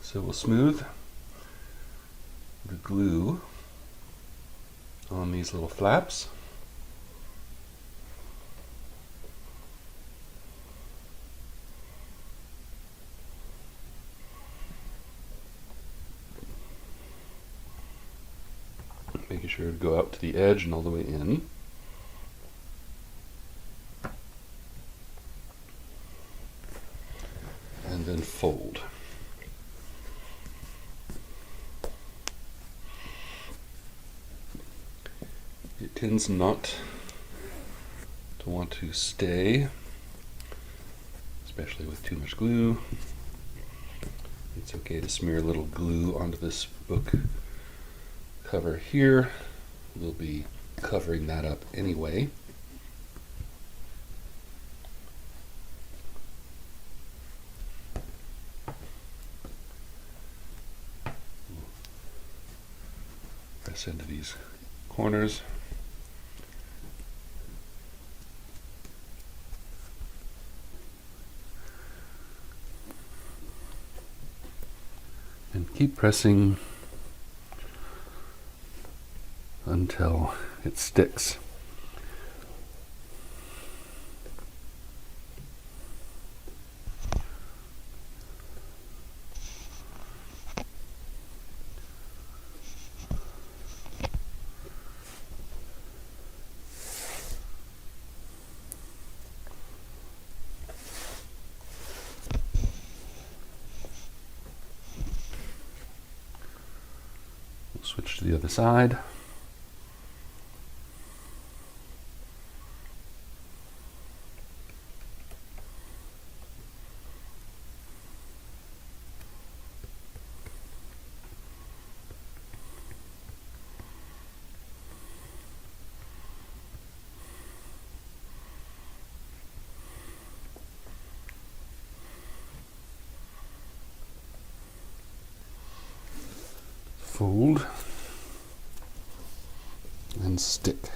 So we'll smooth the glue on these little flaps. Making sure to go out to the edge and all the way in. And then fold. It tends not to want to stay, especially with too much glue. It's okay to smear a little glue onto this book cover here. We'll be covering that up anyway. Press into these corners. And keep pressing until it sticks. We'll switch to the other side. Fold and stick.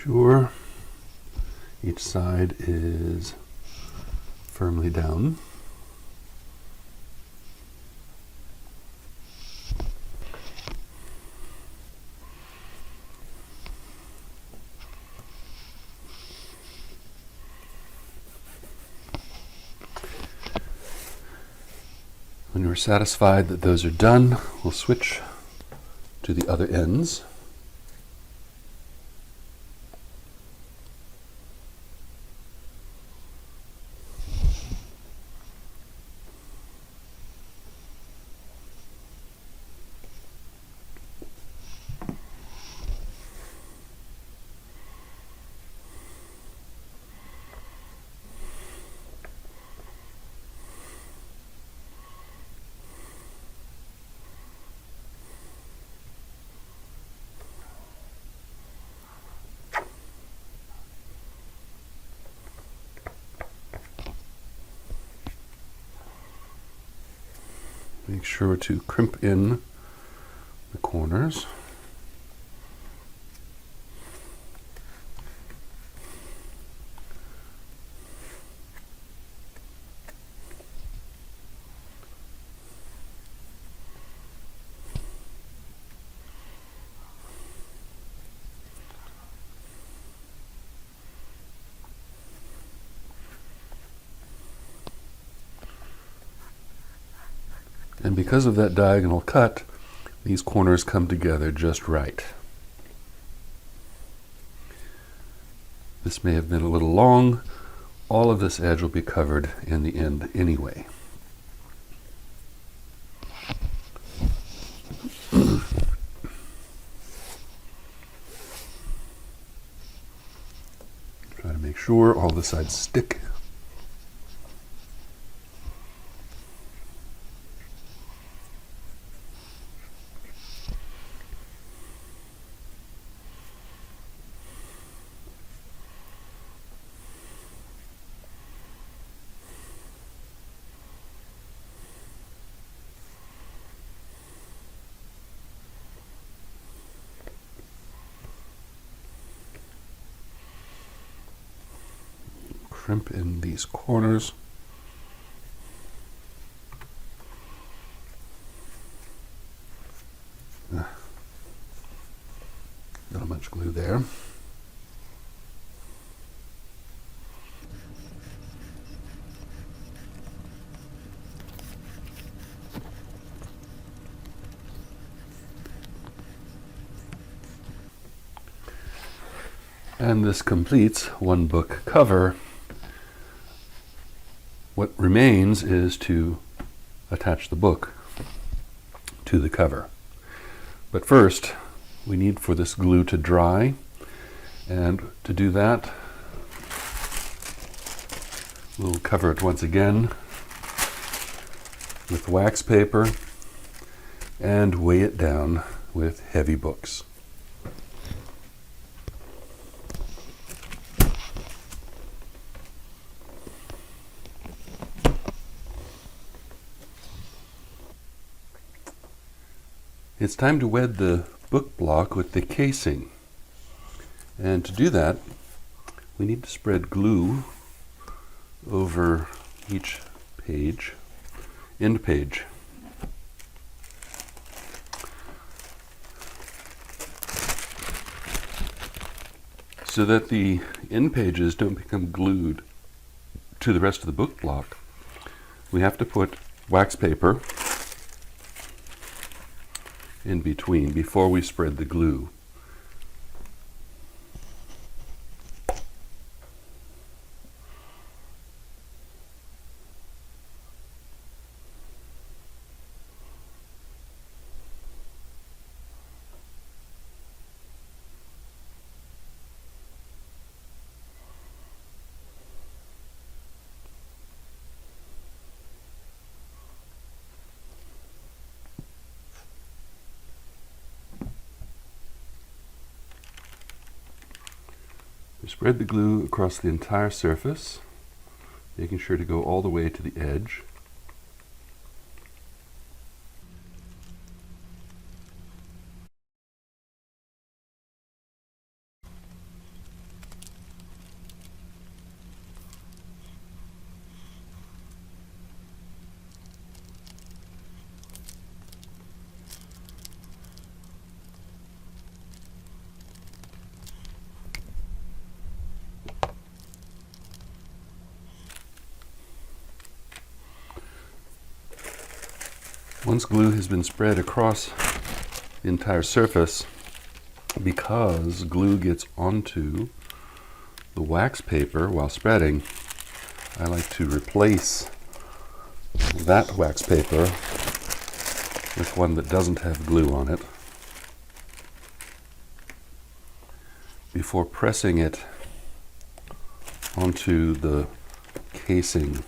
sure each side is firmly down. When you're satisfied that those are done, we'll switch to the other ends. Make sure to crimp in the corners. And because of that diagonal cut, these corners come together just right. This may have been a little long. All of this edge will be covered in the end anyway. Try to make sure all the sides stick. Crimp in these corners. Not much glue there. And this completes one book cover. What remains is to attach the book to the cover. But first, we need for this glue to dry, and to do that, we'll cover it once again with wax paper and weigh it down with heavy books. It's time to wed the book block with the casing. And to do that, we need to spread glue over each page, end page. So that the end pages don't become glued to the rest of the book block, we have to put wax paper in between before we spread the glue. We spread the glue across the entire surface, making sure to go all the way to the edge. Once glue has been spread across the entire surface, because glue gets onto the wax paper while spreading, I like to replace that wax paper with one that doesn't have glue on it before pressing it onto the casing.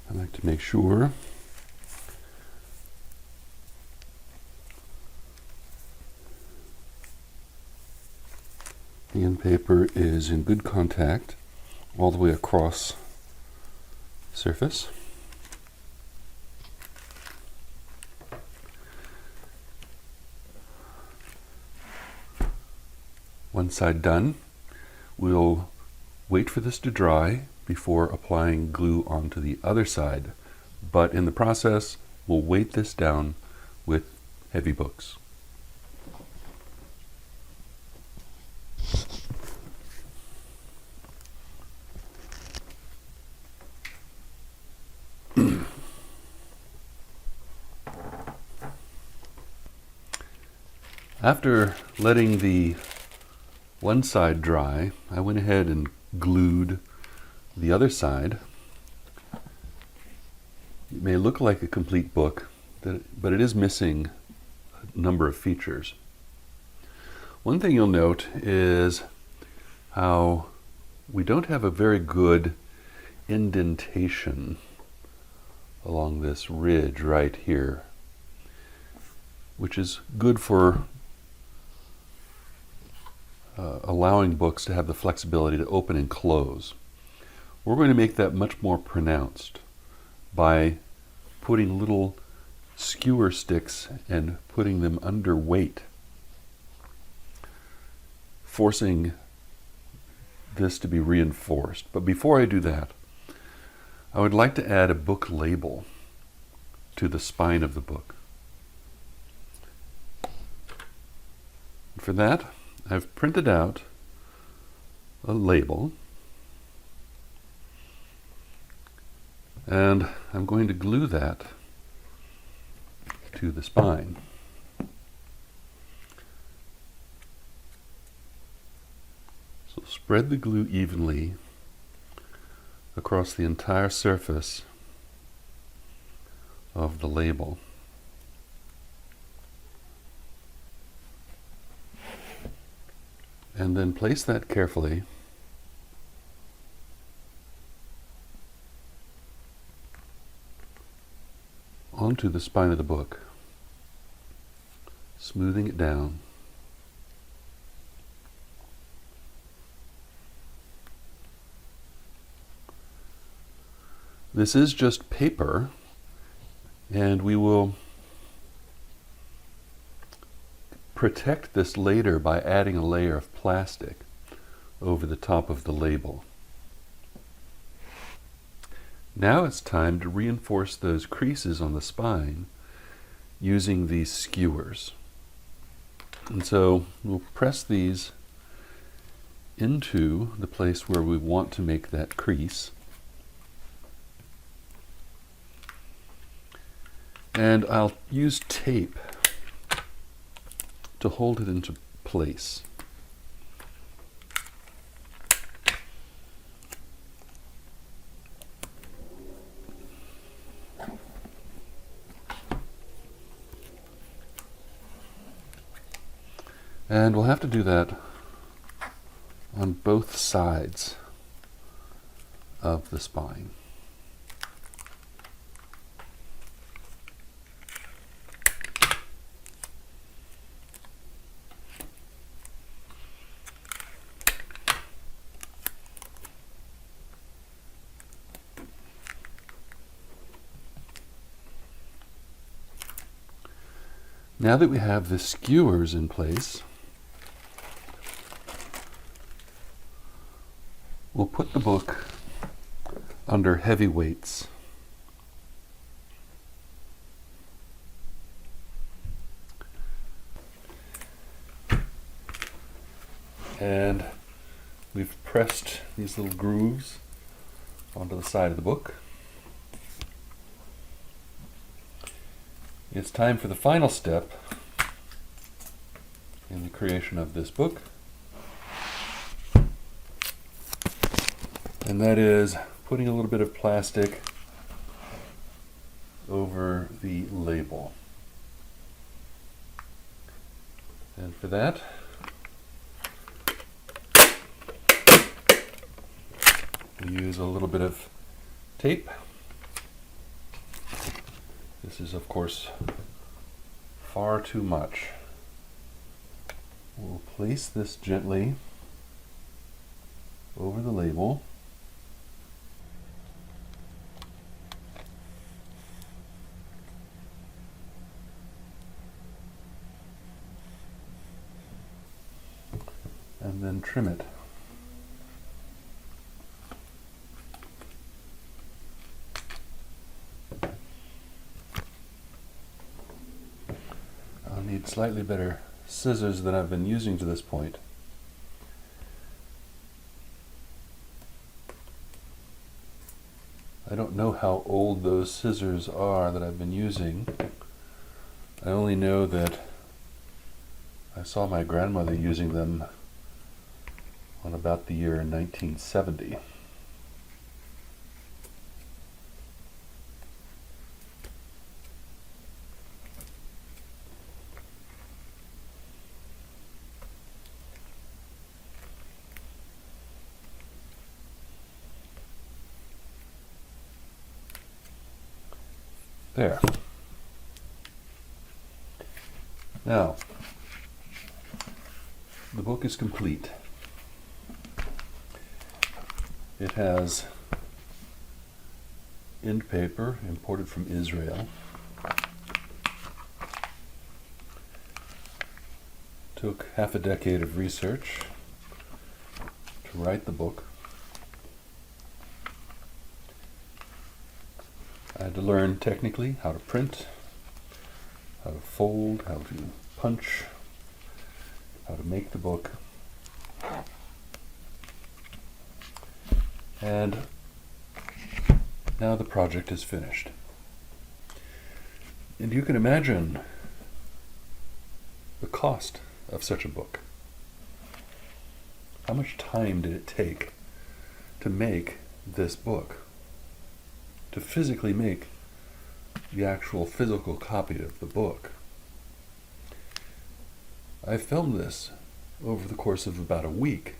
I like to make sure the end paper is in good contact all the way across the surface. One side done, we'll wait for this to dry before applying glue onto the other side, but in the process we'll weight this down with heavy books. After letting the one side dry, I went ahead and glued the other side. It may look like a complete book, but it is missing a number of features. One thing you'll note is how we don't have a very good indentation along this ridge right here, which is good for allowing books to have the flexibility to open and close. We're going to make that much more pronounced by putting little skewer sticks and putting them under weight, forcing this to be reinforced. But before I do that, I would like to add a book label to the spine of the book. For that, I've printed out a label, and I'm going to glue that to the spine. So spread the glue evenly across the entire surface of the label. And then place that carefully onto the spine of the book, smoothing it down. This is just paper, and we will protect this later by adding a layer of plastic over the top of the label. Now it's time to reinforce those creases on the spine using these skewers. And so we'll press these into the place where we want to make that crease. And I'll use tape to hold it into place. And we'll have to do that on both sides of the spine. Now that we have the skewers in place, we'll put the book under heavy weights. And we've pressed these little grooves onto the side of the book. It's time for the final step in the creation of this book, and that is putting a little bit of plastic over the label. And for that, we use a little bit of tape. This is, of course, far too much. We'll place this gently over the label. And then trim it. I'll need slightly better scissors than I've been using to this point. I don't know how old those scissors are that I've been using. I only know that I saw my grandmother using them on about the year 1970. There. Now, the book is complete. It has end paper imported from Israel. Took half a decade of research to write the book. I had to learn technically how to print, how to fold, how to punch, how to make the book. And now the project is finished. And you can imagine the cost of such a book. How much time did it take to make this book? To physically make the actual physical copy of the book. I filmed this over the course of about a week.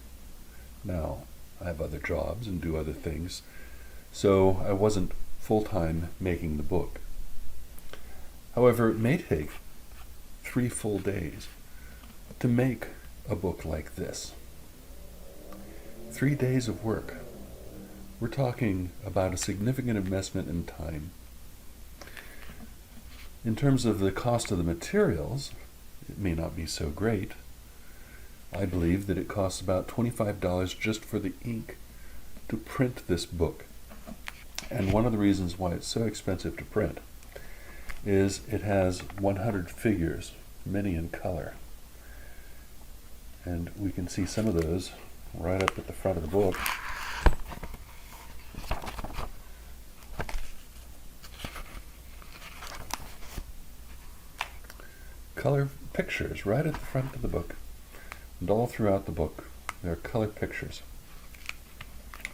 Now, I have other jobs and do other things, so I wasn't full-time making the book. However, it may take 3 full days to make a book like this. 3 days of work. We're talking about a significant investment in time. In terms of the cost of the materials, it may not be so great. I believe that it costs about $25 just for the ink to print this book. And one of the reasons why it's so expensive to print is it has 100 figures, many in color. And we can see some of those right up at the front of the book. Color pictures right at the front of the book. And all throughout the book, there are color pictures.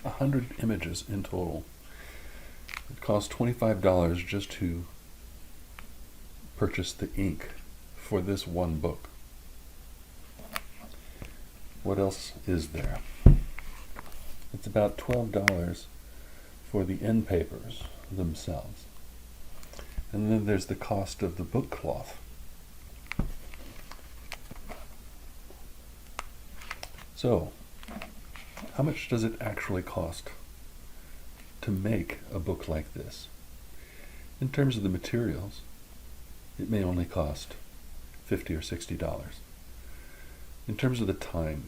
100 images in total. It costs $25 just to purchase the ink for this one book. What else is there? It's about $12 for the end papers themselves. And then there's the cost of the book cloth. So, how much does it actually cost to make a book like this? In terms of the materials, it may only cost $50 or $60. In terms of the time,